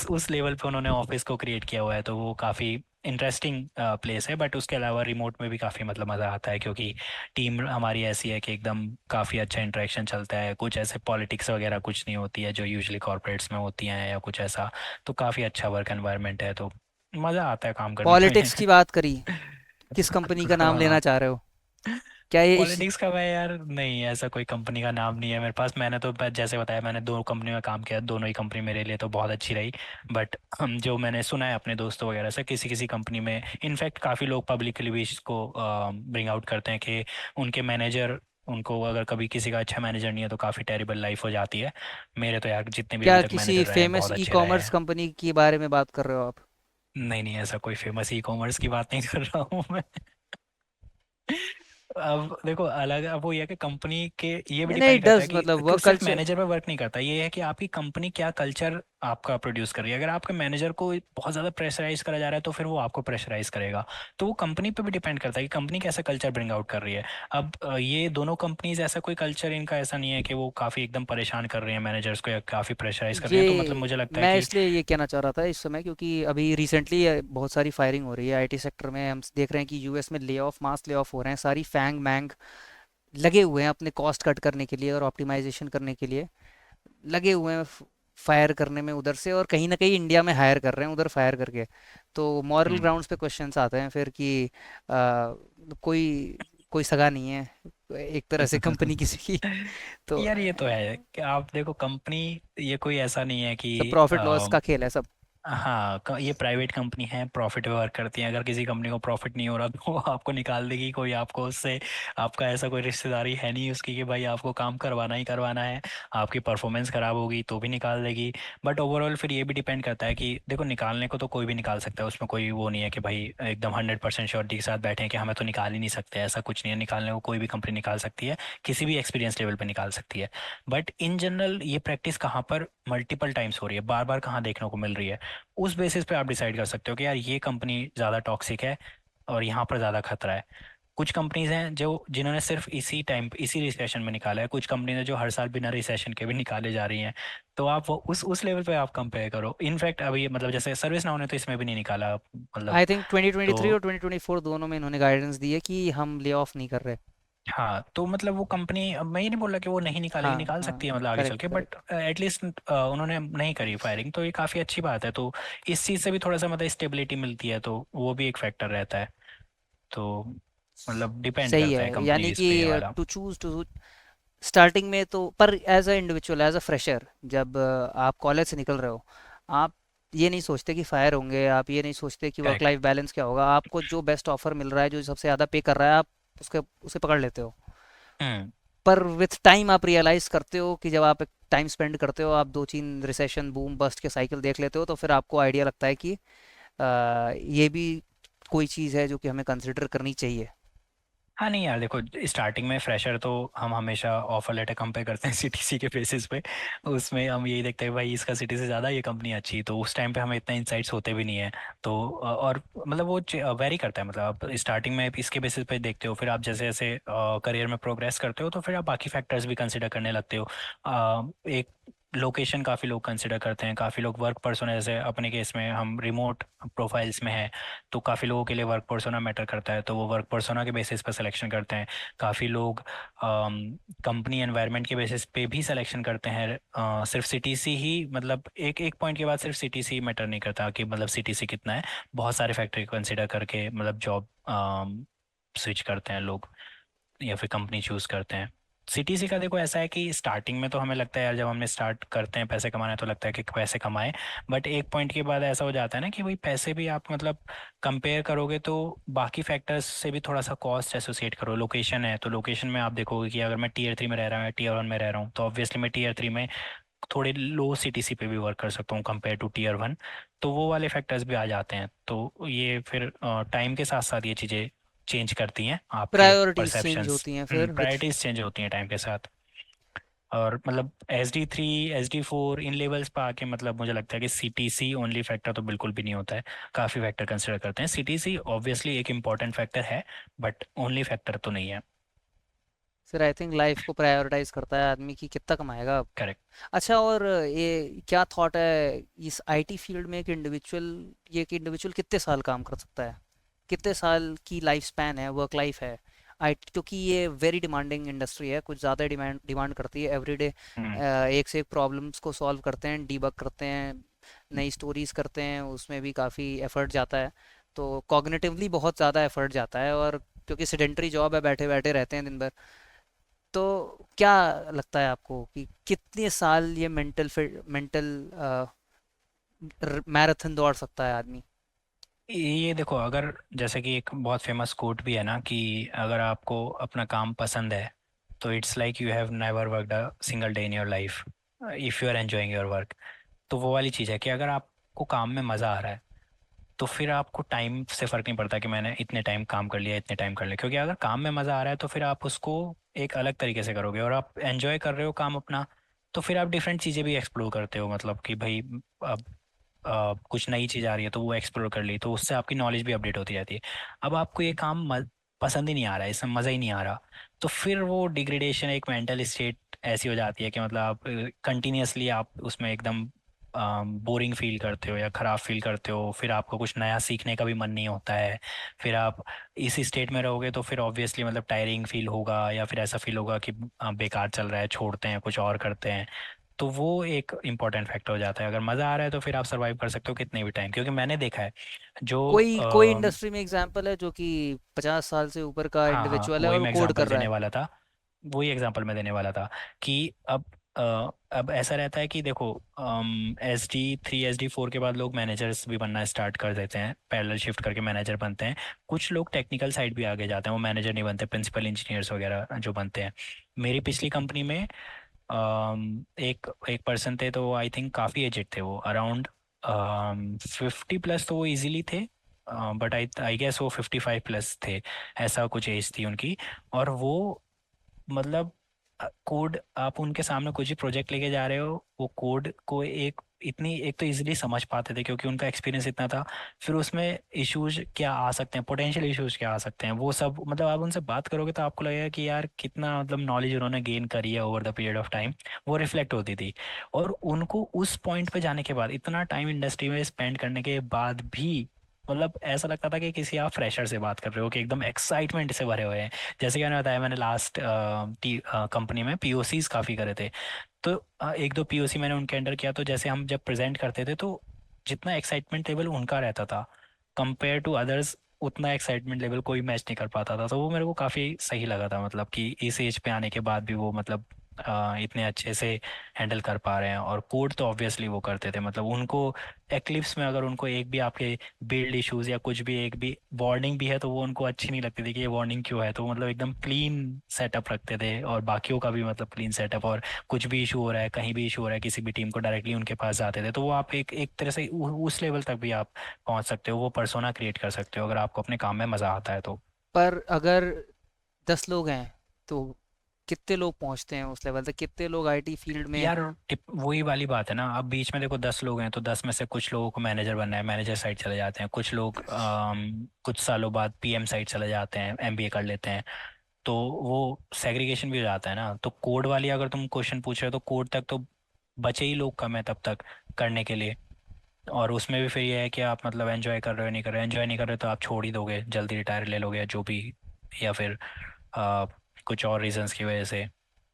उस लेवल पे उन्होंने ऑफिस को क्रिएट किया हुआ है, तो वो काफ़ी इंटरेस्टिंग प्लेस है। बट उसके अलावा रिमोट में भी काफ़ी मतलब मज़ा आता है, क्योंकि टीम हमारी ऐसी है कि एकदम काफ़ी अच्छा इंटरेक्शन चलता है, कुछ ऐसे पॉलिटिक्स वगैरह कुछ नहीं होती है जो यूजुअली कॉर्पोरेट्स में होती हैं या कुछ ऐसा। तो काफ़ी अच्छा वर्क एनवायरनमेंट है, तो मज़ा आता है काम करने में। पॉलिटिक्स की बात करी, किस कंपनी का नाम लेना हाँ। चाह रहे हो? क्या ये इस पॉलिटिक्स का मैं यार नहीं, ऐसा कोई कंपनी का नाम नहीं है मेरे पास। मैंने तो जैसे बताया, मैंने दो कंपनी में काम किया, दोनों ही कंपनी मेरे लिए तो बहुत अच्छी रही। बट हम जो मैंने सुना है अपने दोस्तों वगैरह से, किसी किसी कंपनी में इनफैक्ट काफ़ी लोग पब्लिकली भी इसको ब्रिंग आउट करते हैं कि उनके मैनेजर, उनको अगर कभी किसी का अच्छा मैनेजर नहीं है तो काफ़ी टेरिबल लाइफ हो जाती है। मेरे तो यार जितने भी अभी क्या तक किसी मैनेजर रहे हैं फेमस बहुत ई अच्छे रहे कॉमर्स हैं। कंपनी के बारे में बात कर रहे हो आप? नहीं नहीं, ऐसा कोई फेमस ई कॉमर्स की बात नहीं कर रहा हूँ मैं। अब देखो अलग, अब वो ये है कि कंपनी के ये भी नहीं नहीं, डिपेंड करता है डज कि मतलब वो वर्क सिर्फ कल्चर। मैनेजर पे वर्क नहीं करता, ये है कि आपकी कंपनी क्या कल्चर आपका प्रोड्यूस कर रही है। अगर आपके मैनेजर को बहुत ज़्यादा प्रेशराइज करा जा रहा है तो फिर वो आपको प्रेशराइज करेगा। तो वो कंपनी पे भी डिपेंड करता है कि कंपनी कैसा कल्चर ब्रिंग आउट कर रही है। अब ये दोनों कंपनीज ऐसा कोई कल्चर इनका ऐसा नहीं है कि वो काफ़ी एकदम परेशान कर रही हैं मैनेजर्स को या काफ़ी प्रेशराइज कर रही हैं, तो मतलब ये मुझे लगता है मैं कि इसलिए ये कहना चाह रहा था इस समय, क्योंकि अभी रिसेंटली बहुत सारी फायरिंग हो रही है आईटी सेक्टर में। हम देख रहे हैं कि यूएस में ले ऑफ, मास ले ऑफ हो रहे हैं। सारी फैंग मैंग लगे हुए हैं अपने कॉस्ट कट करने के लिए और ऑप्टिमाइजेशन करने के लिए, लगे हुए हैं फायर करने में उधर से, और कहीं ना कहीं इंडिया में हायर कर रहे हैं उधर फायर करके। तो मॉरल हम्म, ग्राउंड्स पे क्वेश्चंस आते हैं फिर कि कोई कोई सगा नहीं है एक तरह से कंपनी किसी की। तो यार ये तो है कि आप देखो कंपनी, ये कोई ऐसा नहीं है कि सब प्रॉफिट लॉस का खेल है सब। हाँ, ये प्राइवेट कंपनी है, प्रॉफिट पे वर्क करती है। अगर किसी कंपनी को प्रॉफिट नहीं हो रहा तो वो आपको निकाल देगी। कोई आपको उससे, आपका ऐसा कोई रिश्तेदारी है नहीं उसकी कि भाई आपको काम करवाना ही करवाना है। आपकी परफॉर्मेंस खराब होगी तो भी निकाल देगी। बट ओवरऑल फिर ये भी डिपेंड करता है कि देखो, निकालने को तो कोई भी निकाल सकता है, उसमें कोई वो नहीं है कि भाई एकदम 100% श्योरिटी के साथ बैठे हैं कि हमें तो निकाल ही नहीं सकते। ऐसा कुछ नहीं है, निकालने को कोई भी कंपनी निकाल सकती है, किसी भी एक्सपीरियंस लेवल पे निकाल सकती है। बट इन जनरल ये प्रैक्टिस कहाँ पर मल्टीपल टाइम्स हो रही है, बार बार कहाँ देखने को मिल रही है, उस बेसिस पे आप डिसाइड कर सकते हो कि यार ये कंपनी ज़्यादा टॉक्सिक है और यहाँ पर ज़्यादा खतरा है। कुछ कंपनीज हैं जो जिन्होंने सिर्फ इसी टाइम इसी रिसेशन में निकाला है, कुछ कंपनीज हैं जो हर साल बिना रिसेशन के भी निकाले जा रही हैं। तो आप वो उस लेवल पे आप कंपेयर करो। इनफैक्ट अभी मतलब जैसे सर्विस नाउ ने तो इसमें भी नहीं निकाला मतलब। आई थिंक 2023 तो और 2024 दोनों में इन्होंने गाइडेंस दी है कि हम ले ऑफ नहीं कर रहे। हाँ, तो मतलब वो कंपनी, अब मैं ये नहीं बोल रहा कि वो नहीं निकालेगी, हाँ निकाल हाँ सकती है हाँ, मतलब आगे चल करेक्ट के, बट करेक्ट। एटलीस्ट उन्होंने नहीं करी फायरिंग, तो ये काफ़ी अच्छी बात है। तो इस चीज़ से भी थोड़ा सा मतलब स्टेबिलिटी मिलती है, तो वो भी एक फैक्टर रहता है। तो मतलब डिपेंड सही करता है है, यानी कंपनीज कि पे ये वाला। टू चूज टू स्टार्टिंग में तो, पर as a individual, as a fresher, जब आप कॉलेज से निकल रहे हो, आप ये नहीं सोचते कि फायर होंगे, आप ये नहीं सोचते कि वर्क करेक्ट। लाइफ बैलेंस क्या होगा। आपको जो बेस्ट ऑफर मिल रहा है, जो सबसे ज़्यादा पे कर रहा है, आप उसके उसे पकड़ लेते हो। हम्म। पर विथ टाइम आप रियलाइज़ करते हो कि जब आप एक टाइम स्पेंड करते हो, आप दो तीन रिसेशन बूम बस्ट के साइकिल देख लेते हो, तो फिर आपको आइडिया लगता है कि ये भी कोई चीज़ है जो कि हमें कंसिडर करनी चाहिए। हाँ नहीं यार देखो, स्टार्टिंग में फ्रेशर तो हम हमेशा ऑफर लेटर कंपेयर करते हैं सीटीसी के बेसिस पे। उसमें हम यही देखते हैं भाई इसका सिटी से ज़्यादा ये कंपनी अच्छी, तो उस टाइम पे हमें इतना इंसाइट्स होते भी नहीं है। तो और मतलब वो वेरी करता है, मतलब आप स्टार्टिंग में इसके बेसिस पे देखते हो, फिर आप जैसे जैसे करियर में प्रोग्रेस करते हो तो फिर आप बाकी फैक्टर्स भी कंसिडर करने लगते हो। एक लोकेशन काफ़ी लोग कंसिडर करते हैं, काफ़ी लोग वर्क पर्सोना, जैसे अपने केस में हम रिमोट प्रोफाइल्स में हैं, तो काफ़ी लोगों के लिए वर्क पर्सोना मैटर करता है, तो वो वर्क पर्सोना के बेसिस पर सिलेक्शन करते हैं। काफ़ी लोग कंपनी एनवायरनमेंट के बेसिस पे भी सिलेक्शन करते हैं। सिर्फ सीटीसी ही, मतलब एक एक पॉइंट के बाद सिर्फ सीटीसी मैटर नहीं करता कि मतलब सीटीसी कितना है। बहुत सारे फैक्टर कंसिडर करके मतलब जॉब स्विच करते हैं लोग या फिर कंपनी चूज करते हैं। सीटीसी का देखो ऐसा है कि स्टार्टिंग में तो हमें लगता है यार, जब हमने स्टार्ट करते हैं पैसे कमाना तो लगता है कि पैसे कमाएं। बट एक पॉइंट के बाद ऐसा हो जाता है ना कि भाई पैसे भी आप मतलब कंपेयर करोगे तो बाकी फैक्टर्स से भी थोड़ा सा कॉस्ट एसोसिएट करो। लोकेशन है तो लोकेशन में आप देखोगे कि अगर मैं टीयर 3 में रह रहा हूँ या टीयर 1 में रह रहा हूँ तो ऑब्वियसली मैं टीयर 3 में थोड़े लो सीटीसी पे भी वर्क कर सकता हूँ कंपेयर टू टीयर 1। तो वो वाले फैक्टर्स भी आ जाते हैं। तो ये फिर टाइम के साथ साथ ये चीज़ें चेंज करती हैं आपके प्रायोरिटीज चेंज परसेप्शंस। होती हैं फिर विथ। प्रायोरिटीज चेंज होती हैं टाइम के साथ। और मतलब SD3 SD4 इन लेवल्स पर आके मतलब मुझे लगता है कि सीटीसी ओनली फैक्टर तो बिल्कुल भी नहीं होता है। काफ़ी फैक्टर कंसिडर करते हैं। सीटीसी ऑब्वियसली एक इम्पॉर्टेंट फैक्टर है बट ओनली फैक्टर तो नहीं है। फिर आई थिंक लाइफ को प्रायोरिटाइज करता है आदमी की कितना कमाएगा अब। करेक्ट। अच्छा, और ये क्या थॉट है इस आईटी फील्ड में, एक इंडिविजुअल कितने साल काम कर सकता है? कितने साल की लाइफ स्पैन है, वर्क लाइफ है आई, क्योंकि ये वेरी डिमांडिंग इंडस्ट्री है, कुछ ज़्यादा डिमांड डिमांड करती है एवरीडे। हम्म। एक से एक प्रॉब्लम्स को सॉल्व करते हैं, डीबग करते हैं, नई स्टोरीज करते हैं, उसमें भी काफ़ी एफर्ट जाता है। तो कॉग्निटिवली बहुत ज़्यादा एफर्ट जाता है, और क्योंकि सेडेंटरी जॉब है, बैठे बैठे रहते हैं दिन भर। तो क्या लगता है आपको कि कितने साल ये मेंटल मैराथन दौड़ सकता है आदमी? ये देखो, अगर जैसे कि एक बहुत फेमस कोट भी है ना कि अगर आपको अपना काम पसंद है तो it's like you have never worked a single day in your life if you are enjoying your work. तो वो वाली चीज़ है कि अगर आपको काम में मज़ा आ रहा है तो फिर आपको टाइम से फ़र्क नहीं पड़ता कि मैंने इतने टाइम काम कर लिया, इतने टाइम कर लिया। क्योंकि अगर काम में मज़ा आ रहा है तो फिर आप उसको एक अलग तरीके से करोगे, और आप एंजॉय कर रहे हो काम अपना तो फिर आप डिफरेंट चीज़ें भी एक्सप्लोर करते हो। मतलब कि भाई अब कुछ नई चीज़ आ रही है तो वो एक्सप्लोर कर ली तो उससे आपकी नॉलेज भी अपडेट होती रहती है। अब आपको ये काम पसंद ही नहीं आ रहा है, इसमें मज़ा ही नहीं आ रहा, तो फिर वो डिग्रेडेशन, एक मेंटल स्टेट ऐसी हो जाती है कि मतलब आप कंटिन्यूअसली आप उसमें एकदम बोरिंग फील करते हो या ख़राब फील करते हो। फिर आपको कुछ नया सीखने का भी मन नहीं होता है। फिर आप इसी स्टेट में रहोगे तो फिर ऑब्वियसली मतलब टायरिंग फील होगा, या फिर ऐसा फील होगा कि बेकार चल रहा है, छोड़ते हैं कुछ और करते हैं। तो वो एक इम्पॉर्टेंट फैक्टर हो जाता है। अगर मज़ा आ रहा है तो फिर आप सर्वाइव कर सकते हो कितने भी टाइम, क्योंकि मैंने देखा है जो कोई इंडस्ट्री में एग्जांपल है जो कि 50 साल से ऊपर का हाँ हाँ, इंडिविजुअल है वही और वो मैं कोड एग्जांपल कर रहा देने है? वाला था। वही एग्जांपल मैं देने वाला था कि अब ऐसा रहता है कि देखो, SD3 SD4 के बाद लोग मैनेजर्स भी बनना स्टार्ट कर देते हैं, पैरेलल शिफ्ट करके मैनेजर बनते हैं। कुछ लोग टेक्निकल साइड भी आगे जाते हैं, वो मैनेजर नहीं बनते, प्रिंसिपल इंजीनियर्स वगैरह जो बनते हैं। मेरी पिछली कंपनी में एक एक पर्सन थे तो आई थिंक काफ़ी एजेड थे वो, अराउंड 50 प्लस तो वो इजीली थे। बट आई आई गेस वो 55 प्लस थे, ऐसा कुछ एज थी उनकी। और वो मतलब कोड आप उनके सामने कुछ भी प्रोजेक्ट लेके जा रहे हो, वो कोड को एक तो इजीली समझ पाते थे क्योंकि उनका एक्सपीरियंस इतना था। फिर उसमें इश्यूज क्या आ सकते हैं, पोटेंशियल इश्यूज क्या आ सकते हैं, वो सब मतलब आप उनसे बात करोगे तो आपको लगेगा कि यार कितना मतलब नॉलेज उन्होंने गेन करी है over the period of time. वो रिफ्लेक्ट होती थी। और उनको उस पॉइंट पे जाने के बाद, इतना टाइम इंडस्ट्री में स्पेंड करने के बाद भी मतलब ऐसा लगता था कि किसी आप फ्रेशर से बात कर रहे हो, कि एकदम एक्साइटमेंट से भरे हुए हैं। जैसे कि मैंने बताया, मैंने लास्ट कंपनी में POCs काफ़ी करे थे। तो एक दो POC मैंने उनके अंडर किया, तो जैसे हम जब प्रेजेंट करते थे तो जितना एक्साइटमेंट लेवल उनका रहता था कंपेयर टू अदर्स, उतना एक्साइटमेंट लेवल कोई मैच नहीं कर पाता था। तो वो मेरे को काफ़ी सही लगा था, मतलब कि इस एज पे आने के बाद भी वो मतलब इतने अच्छे से हैंडल कर पा रहे हैं। और कोड तो ऑब्वियसली वो करते थे, मतलब उनको एक्लिप्स में अगर उनको एक भी आपके बिल्ड इश्यूज या कुछ भी एक भी वार्निंग भी है तो वो उनको अच्छी नहीं लगती थी कि ये वार्निंग क्यों है। तो मतलब एकदम क्लीन सेटअप रखते थे, और बाकियों का भी मतलब क्लीन सेटअप। और कुछ भी इशू हो रहा है, कहीं भी इशू हो रहा है किसी भी टीम को, डायरेक्टली उनके पास जाते थे। तो वो आप एक एक तरह से उस लेवल तक भी आप पहुंच सकते हो, वो पर्सोना क्रिएट कर सकते हो अगर आपको अपने काम में मजा आता है तो। पर अगर 10 लोग हैं तो कितने लोग पहुंचते हैं उस लेवल तक? कितने लोग आईटी फील्ड में? यार वही वाली बात है ना, अब बीच में देखो 10 लोग हैं तो 10 में से कुछ लोगों को मैनेजर बनना है, मैनेजर साइड चले जाते हैं। कुछ लोग कुछ सालों बाद PM साइड चले जाते हैं, MBA कर लेते हैं। तो वो सेग्रीगेशन भी हो जाता है ना। तो कोड वाली अगर तुम क्वेश्चन पूछ रहे हो तो कोड तक तो बचे ही लोग कम है तब तक करने के लिए। और उसमें भी फिर ये है कि आप मतलब एंजॉय कर रहे हो नहीं कर रहे हो, एंजॉय नहीं कर रहे हो तो आप छोड़ ही दोगे, जल्दी रिटायर ले लोगे या जो भी, या फिर आ, कुछ और रीजंस की वजह से।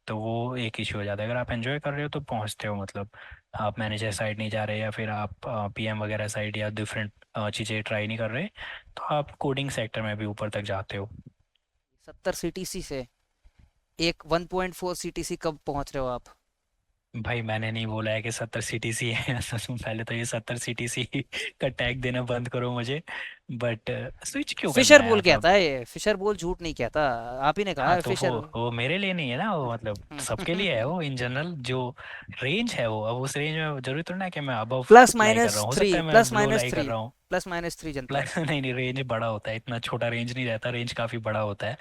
तो वो एक इशू हो जाता है। अगर आप एंजॉय कर रहे हो तो पहुंचते हो, मतलब आप मैनेजर साइड नहीं जा रहे या फिर आप PM वगैरह साइड या डिफरेंट चीज़ें ट्राई नहीं कर रहे, तो आप कोडिंग सेक्टर में भी ऊपर तक जाते हो। 70 सीटीसी से एक 1.4 सीटीसी कब पहुंच रहे हो आप? भाई मैंने नहीं बोला है कि 70 सीटीसी है तो तुम पहले तो ये 70 सीटीसी का टैग देना बंद करो मुझे। बट स्विच क्यों फिशर करना है बोल मतलब। कहता है, ये फिशर बोल झूठ नहीं कहता। आप ही ने कहा हाँ है तो फिशर। वो मेरे लिए नहीं है ना, वो मतलब सबके लिए है, वो इन जनरल जो रेंज है वो, अब उस रेंज में जरूरी थोड़ा ना कि मैं अबव प्लस लाई कर माइनस रहा हूँ, हो थ्री, सकता है मैं प्लस बिलो माइनस लाई कर थ्री, रहा हूँ। प्लस माइनस थ्री जनता। प्लस नहीं नहीं, रेंज बड़ा होता है, इतना छोटा रेंज नहीं रहता, रेंज काफी बड़ा होता है।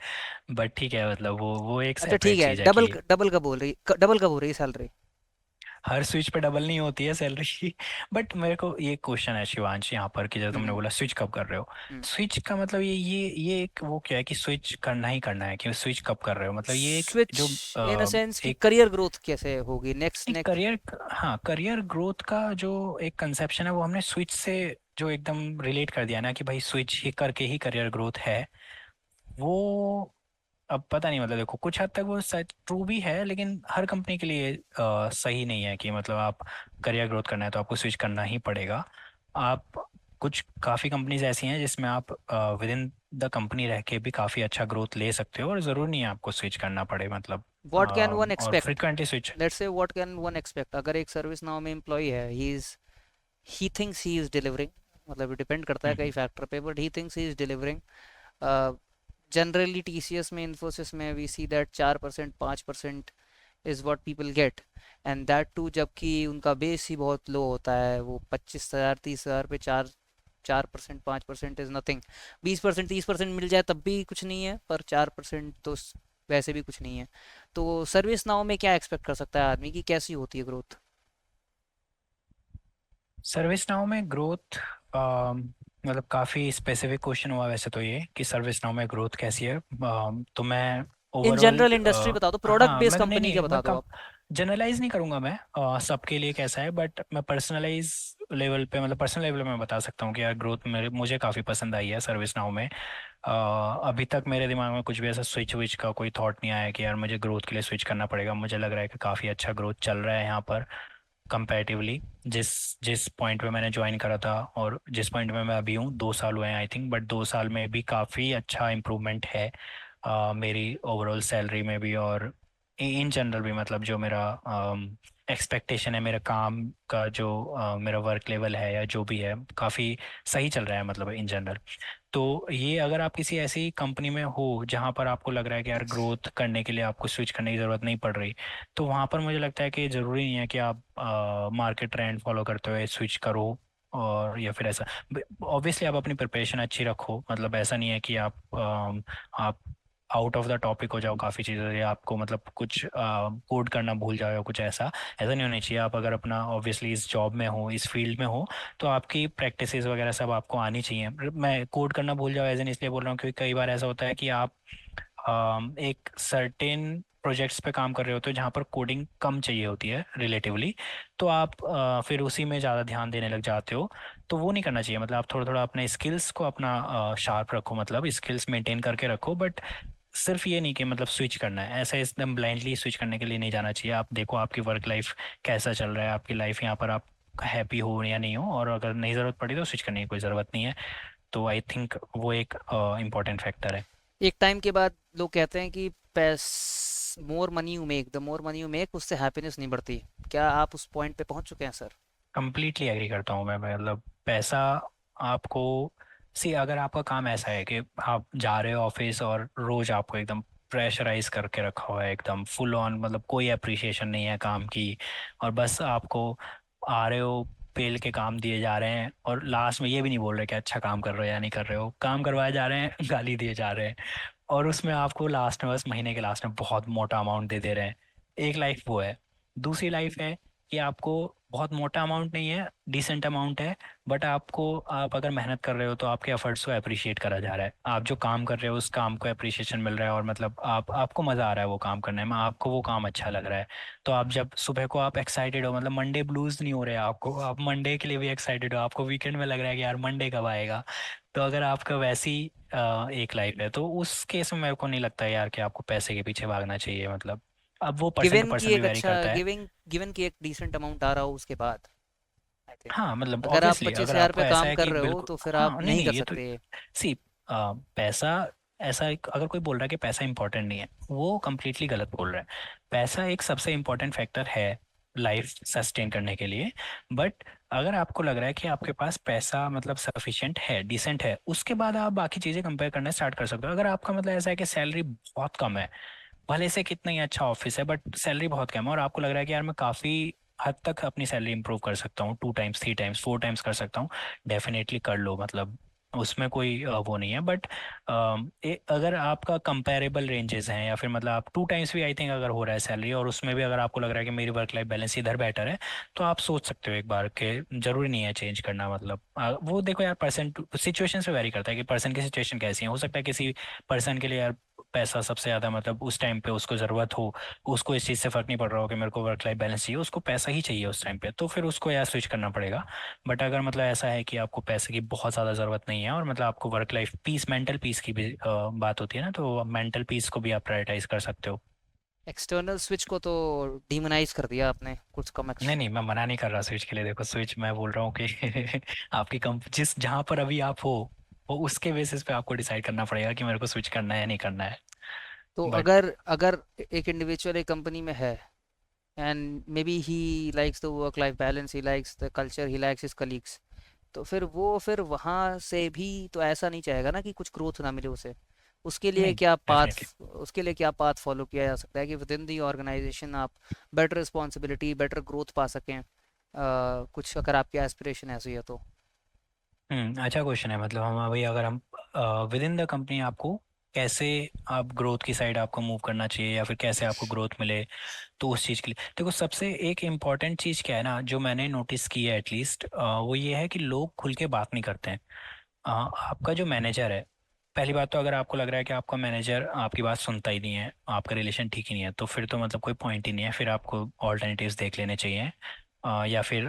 बट ठीक है, मतलब वो एक अच्छा ठीक सेपरेट है, चीज है डबल कि डबल का बोल रही, डबल का बोल रही सैलरी। हर स्विच पे डबल नहीं होती है सैलरी। बट मेरे को ये क्वेश्चन है शिवांश यहाँ पर, कि जब तुमने हम्म। बोला स्विच कब कर रहे हो, हम्म। स्विच का मतलब ये एक वो क्या है कि स्विच करना ही करना है, कि स्विच कब कर रहे हो, मतलब ये एक स्विच जो इन अ सेंस कि एक करियर ग्रोथ कैसे होगी नेक्स्ट एक नेक्स्ट। करियर, हाँ करियर ग्रोथ का जो एक कंसेप्शन है वो हमने स्विच से जो एकदम रिलेट कर दिया ना कि भाई स्विच ही करके ही करियर ग्रोथ है, वो अब पता नहीं, मतलब देखो कुछ हद तक वो शायद ट्रू भी है, लेकिन हर कंपनी के लिए सही नहीं है कि मतलब आप करियर ग्रोथ करना है तो आपको स्विच करना ही पड़ेगा। आप कुछ काफ़ी कंपनीज ऐसी हैं जिसमें आप विद इन द कंपनी रह के भी काफ़ी अच्छा ग्रोथ ले सकते हो, और ज़रूरी नहीं है आपको स्विच करना पड़े, मतलब व्हाट कैन वन और expect? Frequently switch. Let's say what can one expect अगर एक सर्विस नाउ में एम्प्लॉय है, he thinks he is delivering, मतलब डिपेंड करता है कई फैक्टर पे, but he thinks he is delivering. Generally TCS में, इन्फोसिस में we see that 4%, 5% is what people get, and that too जबकि उनका बेस ही बहुत लो होता है, वो 25,000 30,000 पे 4% 5% इज़ नथिंग। 20% 30% मिल जाए तब भी कुछ नहीं है, पर 4% तो वैसे भी कुछ नहीं है। तो सर्विस नाउ में क्या एक्सपेक्ट कर सकता है आदमी की, कैसी होती है ग्रोथ? सर्विस नाउ में ग्रोथ, मतलब काफ़ी स्पेसिफिक क्वेश्चन हुआ वैसे तो, ये कि सर्विस नाउ में ग्रोथ कैसी है, तो मैं इन ओवरऑल, जनरल इंडस्ट्री बता दो, प्रोडक्ट हाँ बेस्ड मैं नहीं कंपनी नहीं का मैं बता दो कम आप। जनरलाइज नहीं करूंगा मैं, सबके लिए कैसा है, बट मैं पर्सनलाइज लेवल पे, मतलब पर्सनल लेवल पे मैं बता सकता हूँ कि यार ग्रोथ मेरे मुझे काफ़ी पसंद आई है सर्विस नाउ में। अभी तक मेरे दिमाग में कुछ भी ऐसा स्विच विच का कोई थॉट नहीं आया कि यार मुझे ग्रोथ के लिए स्विच करना पड़ेगा, मुझे लग रहा है कि काफ़ी अच्छा ग्रोथ चल रहा है यहाँ पर कंपैरेटिवली, जिस जिस पॉइंट पे मैंने ज्वाइन करा था और जिस पॉइंट में मैं अभी हूँ, 2 साल हुए हैं आई थिंक, बट 2 साल में भी काफ़ी अच्छा इम्प्रूवमेंट है मेरी ओवरऑल सैलरी में भी, और इन जनरल भी, मतलब जो मेरा एक्सपेक्टेशन है मेरा काम का, जो मेरा वर्क लेवल है या जो भी है, काफ़ी सही चल रहा है मतलब इन जनरल। तो ये अगर आप किसी ऐसी कंपनी में हो जहाँ पर आपको लग रहा है कि यार ग्रोथ करने के लिए आपको स्विच करने की ज़रूरत नहीं पड़ रही, तो वहाँ पर मुझे लगता है कि ज़रूरी नहीं है कि आप मार्केट ट्रेंड फॉलो करते हुए स्विच करो, और या फिर ऐसा, ऑब्वियसली आप अपनी प्रिपरेशन अच्छी रखो, मतलब ऐसा नहीं है कि आप आउट ऑफ द टॉपिक हो जाओ काफ़ी चीज़ें, या आपको मतलब कुछ कोड करना भूल जाओ या कुछ ऐसा, ऐसा नहीं होना चाहिए। आप अगर अपना ऑब्वियसली इस जॉब में हो, इस फील्ड में हो, तो आपकी प्रैक्टिसेस वगैरह सब आपको आनी चाहिए। मैं कोड करना भूल जाऊँ एज एन इसलिए बोल रहा हूँ क्योंकि कई बार ऐसा होता है कि आप एक सर्टेन प्रोजेक्ट्स पे काम कर रहे होते हो जहाँ पर कोडिंग कम चाहिए होती है रिलेटिवली, तो आप फिर उसी में ज़्यादा ध्यान देने लग जाते हो, तो वो नहीं करना चाहिए। मतलब आप थोड़ा थोड़ा अपने स्किल्स को अपना शार्प रखो, मतलब स्किल्स मेंटेन करके रखो, बट सिर्फ ये नहीं कि मतलब स्विच करना है, ऐसा एकदम ब्लाइंडली स्विच करने के लिए नहीं जाना चाहिए। आप देखो आपकी वर्क लाइफ कैसा चल रहा है, आपकी लाइफ यहाँ पर आप हैप्पी हो या नहीं हो, और अगर नहीं ज़रूरत पड़ी तो स्विच करने की कोई ज़रूरत नहीं है। तो आई थिंक वो एक इम्पॉर्टेंट फैक्टर है। एक टाइम के बाद लोग कहते हैं कि पैस more money you make, the more money you make, उससे हैप्पीनेस नहीं बढ़ती। क्या आप उस पॉइंट पे पहुंच चुके हैं सर? कंप्लीटली एग्री करता हूँ मैं, मतलब पैसा आपको, सी अगर आपका काम ऐसा है कि आप जा रहे हो ऑफिस और रोज आपको एकदम प्रेशराइज करके रखा हुआ है, एकदम फुल ऑन, मतलब कोई अप्रिसिएशन नहीं है काम की, और बस आपको आ रहे हो, पेल के काम दिए जा रहे हैं, और लास्ट में ये भी नहीं बोल रहे कि अच्छा काम कर रहे हो या नहीं कर रहे हो, काम करवाए जा रहे हैं गाली दिए जा रहे हैं, और उसमें आपको लास्ट में बस महीने के लास्ट में बहुत मोटा अमाउंट दे दे रहे हैं। एक लाइफ वो है। दूसरी लाइफ है कि आपको बहुत मोटा अमाउंट नहीं है, डिसेंट अमाउंट है, बट आपको, आप अगर मेहनत कर रहे हो तो आपके एफर्ट्स को अप्रिशिएट करा जा रहा है, आप जो काम कर रहे हो उस काम को अप्रिशिएशन मिल रहा है, और मतलब आपको मज़ा आ रहा है वो काम करने में, आपको वो काम अच्छा लग रहा है। तो आप जब सुबह को आप एक्साइटेड हो, मतलब मंडे ब्लूज नहीं हो रहे आपको, आप मंडे के लिए भी एक्साइटेड हो, आपको वीकेंड में लग रहा है कि यार मंडे कब आएगा। तो अगर आपका वैसी एक लाइफ है, तो उस केस में मेरे को नहीं लगता यार कि आपको पैसे के पीछे भागना चाहिए, मतलब अब वो पर्सन टू गिवन की पर्सन भी एक वेरी अच्छा करता है। गिविंग गिवन की एक डिसेंट अमाउंट आ रहा हो उसके बाद, आई थिंक। हाँ मतलब अगर आप ऑब्वियसली पच्चीस अगर हजार आपको पे ऐसा काम है कर कि रहे हो बिल्कुल, तो फिर हाँ आप नहीं नहीं नहीं कर ये तो, सकते। सी पैसा अगर कोई बोल रहा है कि पैसा इंपॉर्टेंट नहीं है, वो कम्प्लीटली गलत बोल रहा है। पैसा एक सबसे इम्पोर्टेंट फैक्टर है लाइफ सस्टेन करने के लिए। बट अगर आपको लग रहा है कि आपके पास पैसा मतलब सफिशिएंट है, डिसेंट है, उसके बाद आप बाकी चीज़ें कंपेयर करना स्टार्ट कर सकते हो। अगर आपका मतलब ऐसा है कि सैलरी बहुत कम है, भले से कितना ही अच्छा ऑफिस है बट सैलरी बहुत कम है, और आपको लग रहा है कि यार मैं काफ़ी हद तक अपनी सैलरी इंप्रूव कर सकता हूँ, 2 टाइम्स 3 टाइम्स 4 टाइम्स कर सकता हूँ, डेफिनेटली कर लो। मतलब उसमें कोई वो नहीं है। बट अगर आपका कंपेरेबल रेंजेस हैं, या फिर मतलब आप 2 टाइम्स भी आई थिंक अगर हो रहा है सैलरी, और उसमें भी अगर आपको लग रहा है कि मेरी वर्क लाइफ बैलेंस इधर बेटर है, तो आप सोच सकते हो एक बार कि जरूरी नहीं है चेंज करना। मतलब वो देखो यार, पर्सन सिचुएशन से वेरी करता है कि पर्सन की सिचुएशन कैसी है। हो सकता है किसी पर्सन के लिए यार पैसा सबसे ज़्यादा मतलब उस टाइम पे उसको ज़रूरत हो, उसको इस चीज़ से फ़र्क नहीं पड़ रहा हो कि मेरे को वर्क लाइफ बैलेंस चाहिए, उसको पैसा ही चाहिए उस टाइम पे, तो फिर उसको यार स्विच करना पड़ेगा। बट अगर मतलब ऐसा है कि आपको पैसे की बहुत ज़्यादा ज़रूरत नहीं है, और मतलब आपको work life peace, mental peace की भी बात होती है ना, तो मेंटल पीस को भी आप प्रायोरिटाइज कर सकते हो। एक्सटर्नल स्विच को तो डिमोनाइज कर दिया आपने कुछ कम। नहीं नहीं, मैं मना नहीं कर रहा स्विच के लिए। देखो स्विच मैं बोल रहा हूँ कि आपकी कंप जिस जहाँ पर अभी आप हो, वो उसके बेसिस पे आपको डिसाइड करना पड़ेगा कि मेरे को स्विच करना है या नहीं करना है। तो बट अगर अगर एक इंडिविजुअल एक कंपनी में है and may be he likes the work life balance, he likes the culture, he likes his colleagues, तो फिर वहाँ से भी तो ऐसा नहीं चाहेगा ना कि कुछ ग्रोथ ना मिले उसे। उसके लिए नहीं, क्या पाथ डेफिनेटली। उसके लिए क्या पाथ फॉलो किया जा सकता है कि विद इन दी ऑर्गेनाइजेशन आप बेटर रिस्पॉन्सिबिलिटी, बेटर ग्रोथ पा सकें? कुछ अगर आपकी एस्पिरेशन ऐसी है तो। अच्छा क्वेश्चन है। मतलब हम अभी अगर हम विद इन द कंपनी आपको कैसे, आप ग्रोथ की साइड आपको मूव करना चाहिए, या फिर कैसे आपको ग्रोथ मिले, तो उस चीज़ के लिए देखो सबसे एक इम्पॉर्टेंट चीज़ क्या है ना, जो मैंने नोटिस की है एटलीस्ट, वो ये है कि लोग खुल के बात नहीं करते हैं। आपका जो मैनेजर है, पहली बात तो अगर आपको लग रहा है कि आपका मैनेजर आपकी बात सुनता ही नहीं है, आपका रिलेशन ठीक ही नहीं है, तो फिर तो मतलब कोई पॉइंट ही नहीं है, फिर आपको ऑल्टरनेटिव्स देख लेने चाहिए। या फिर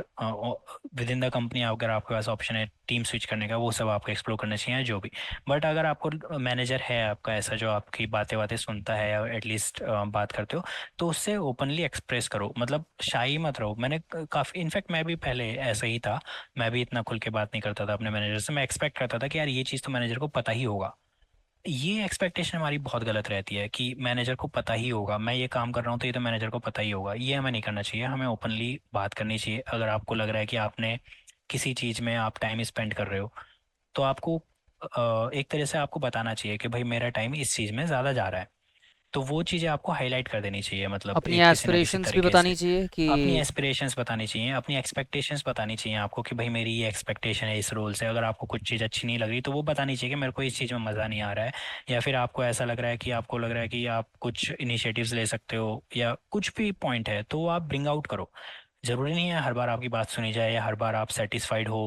विद इन द कंपनी अगर आपके पास ऑप्शन है टीम स्विच करने का, वो सब आपको एक्सप्लोर करना चाहिए जो भी। बट अगर आपको मैनेजर है आपका ऐसा जो आपकी बातें बातें सुनता है, या एटलीस्ट बात करते हो, तो उससे ओपनली एक्सप्रेस करो। मतलब शाई मत रहो। मैंने काफ़ी, इनफैक्ट मैं भी पहले ऐसा ही था। मैं भी इतना खुल के बात नहीं करता था अपने मैनेजर से। मैं एक्सपेक्ट करता था कि यार ये चीज़ तो मैनेजर को पता ही होगा। ये एक्सपेक्टेशन हमारी बहुत गलत रहती है कि मैनेजर को पता ही होगा, मैं ये काम कर रहा हूँ तो ये तो मैनेजर को पता ही होगा। ये हमें नहीं करना चाहिए, हमें ओपनली बात करनी चाहिए। अगर आपको लग रहा है कि आपने किसी चीज़ में आप टाइम स्पेंड कर रहे हो, तो आपको एक तरह से आपको बताना चाहिए कि भाई मेरा टाइम इस चीज़ में ज़्यादा जा रहा है। तो वो चीज़ें आपको हाईलाइट कर देनी चाहिए, मतलब अपनी एक किसी ना किसी एस्पिरेशंस भी तरीके बतानी से। चाहिए कि अपनी एस्पिरेशंस बतानी चाहिए, अपनी एक्सपेक्टेशंस बतानी चाहिए आपको कि भाई मेरी ये एक्सपेक्टेशन है इस रोल से। अगर आपको कुछ चीज़ अच्छी नहीं लग रही, तो वो बतानी चाहिए कि मेरे को इस चीज़ में मज़ा नहीं आ रहा है। या फिर आपको ऐसा लग रहा है कि आपको लग रहा है कि आप कुछ इनिशिएटिव्स ले सकते हो, या कुछ भी पॉइंट है तो वो आप ब्रिंग आउट करो। ज़रूरी नहीं है हर बार आपकी बात सुनी जाए, या हर बार आप सेटिस्फाइड हो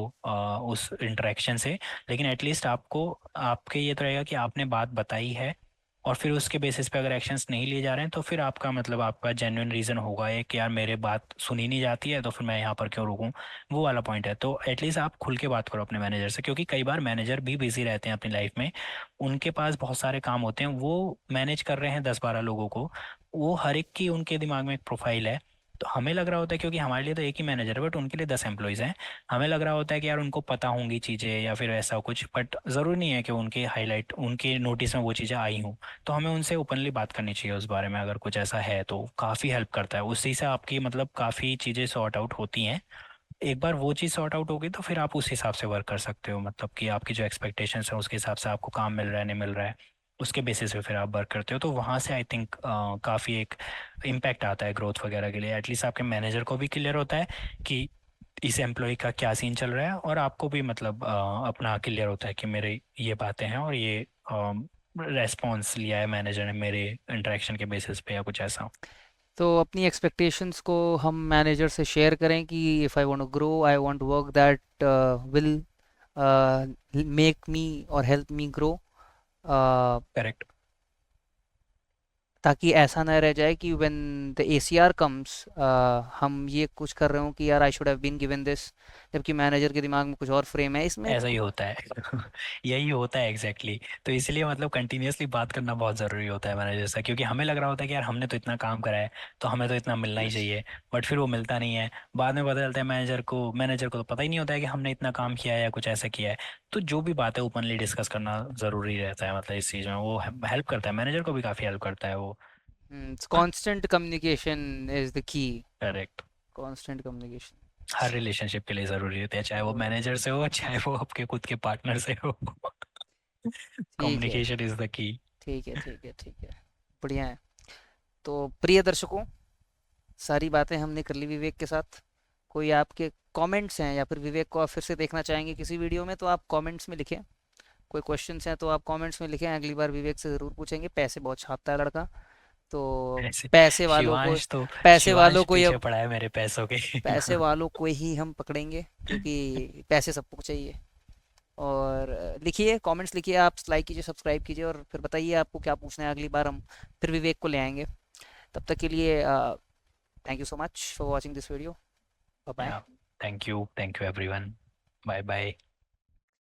उस इंटरेक्शन से। लेकिन एटलीस्ट आपको, आपके ये तो रहेगा कि आपने बात बताई है, और फिर उसके बेसिस पे अगर एक्शंस नहीं लिए जा रहे हैं, तो फिर आपका मतलब आपका जेन्युइन रीज़न होगा ये कि यार मेरे बात सुनी नहीं जाती है, तो फिर मैं यहाँ पर क्यों रुकूं। वो वाला पॉइंट है। तो एटलीस्ट आप खुल के बात करो अपने मैनेजर से, क्योंकि कई बार मैनेजर भी बिजी रहते हैं अपनी लाइफ में। उनके पास बहुत सारे काम होते हैं, वो मैनेज कर रहे हैं 10-12 लोगों को। वो हर एक की उनके दिमाग में एक प्रोफाइल है। तो हमें लग रहा होता है क्योंकि हमारे लिए तो एक ही मैनेजर है, बट उनके लिए 10 एम्प्लॉयज़ हैं। हमें लग रहा होता है कि यार उनको पता होंगी चीज़ें, या फिर ऐसा कुछ, बट ज़रूरी नहीं है कि उनके हाईलाइट, उनके नोटिस में वो चीज़ें आई हों। तो हमें उनसे ओपनली बात करनी चाहिए उस बारे में। अगर कुछ ऐसा है तो काफ़ी हेल्प करता है, उसी से आपकी मतलब काफ़ी चीज़ें सॉर्ट आउट होती हैं। एक बार वो चीज़ सॉर्ट आउट होगी, तो फिर आप उस हिसाब से वर्क कर सकते हो। मतलब कि आपकी जो एक्सपेक्टेशंस हैं उसके हिसाब से आपको काम मिल रहा है नहीं मिल रहा है, उसके बेसिस पे फिर आप वर्क करते हो। तो वहाँ से आई थिंक काफ़ी एक इम्पैक्ट आता है ग्रोथ वगैरह के लिए। एटलीस्ट आपके मैनेजर को भी क्लियर होता है कि इस एम्प्लॉय का क्या सीन चल रहा है, और आपको भी मतलब अपना क्लियर होता है कि मेरे ये बातें हैं, और ये रेस्पॉन्स लिया है मैनेजर ने मेरे इंटरेक्शन के बेसिस पे, या कुछ ऐसा। तो अपनी एक्सपेक्टेशंस को हम मैनेजर से शेयर करें कि if I want to grow, I want work that will make me और हेल्प मी ग्रो। करेक्ट। ताकि ऐसा ना रह जाए कि व्हेन द एसीआर कम्स हम ये कुछ कर रहे हो कि यार I should have been given this, जबकि मैनेजर के दिमाग में कुछ और फ्रेम है इसमें। ऐसा ही होता है। यही होता है एग्जैक्टली exactly। तो इसीलिए मतलब कंटिन्यूअसली बात करना बहुत ज़रूरी होता है मैनेजर से, क्योंकि हमें लग रहा होता है कि यार हमने तो इतना काम करा है, तो हमें तो इतना मिलना ही चाहिए। बट फिर वो मिलता नहीं है। बाद में पता चलता है मैनेजर को तो पता ही नहीं होता है कि हमने इतना काम किया है या कुछ ऐसा किया है। तो जो भी बात है ओपनली डिस्कस करना ज़रूरी रहता है, मतलब इस चीज़ में वो हेल्प करता है, मैनेजर को भी काफ़ी हेल्प करता है वो। Constant communication is the key. Correct. Constant communication. Her relationship के लिए ज़रूरी होता है, चाहे वो मैनेजर से हो चाहे वो आपके खुद के पार्टनर से हो। ठीक है, कम्युनिकेशन इज द की। ठीक है, ठीक है, ठीक है। बढ़िया है। तो प्रिय दर्शकों, सारी बातें हमने कर ली विवेक के साथ। कोई आपके कमेंट्स हैं या फिर विवेक को आप फिर से देखना चाहेंगे किसी वीडियो में, तो आप कमेंट्स में लिखें। कोई क्वेश्चंस हैं तो आप कमेंट्स में लिखें, अगली बार विवेक से ज़रूर पूछेंगे। पैसे बहुत छापता है लड़का, तो ऐसे पैसे वालों को शिवांश तो पैसे वालों शिवांश को ये पीछे पड़ा है मेरे पैसों के। पैसे वालों को ही हम पकड़ेंगे, क्योंकि पैसे सबको चाहिए। और लिखिए, कमेंट्स लिखिए, आप लाइक कीजिए, सब्सक्राइब कीजिए, और फिर बताइए आपको क्या पूछना है। अगली बार हम फिर विवेक को ले आएंगे। तब तक के लिए thank you so much for watching this video. Bye या bye. Thank you everyone. Bye bye.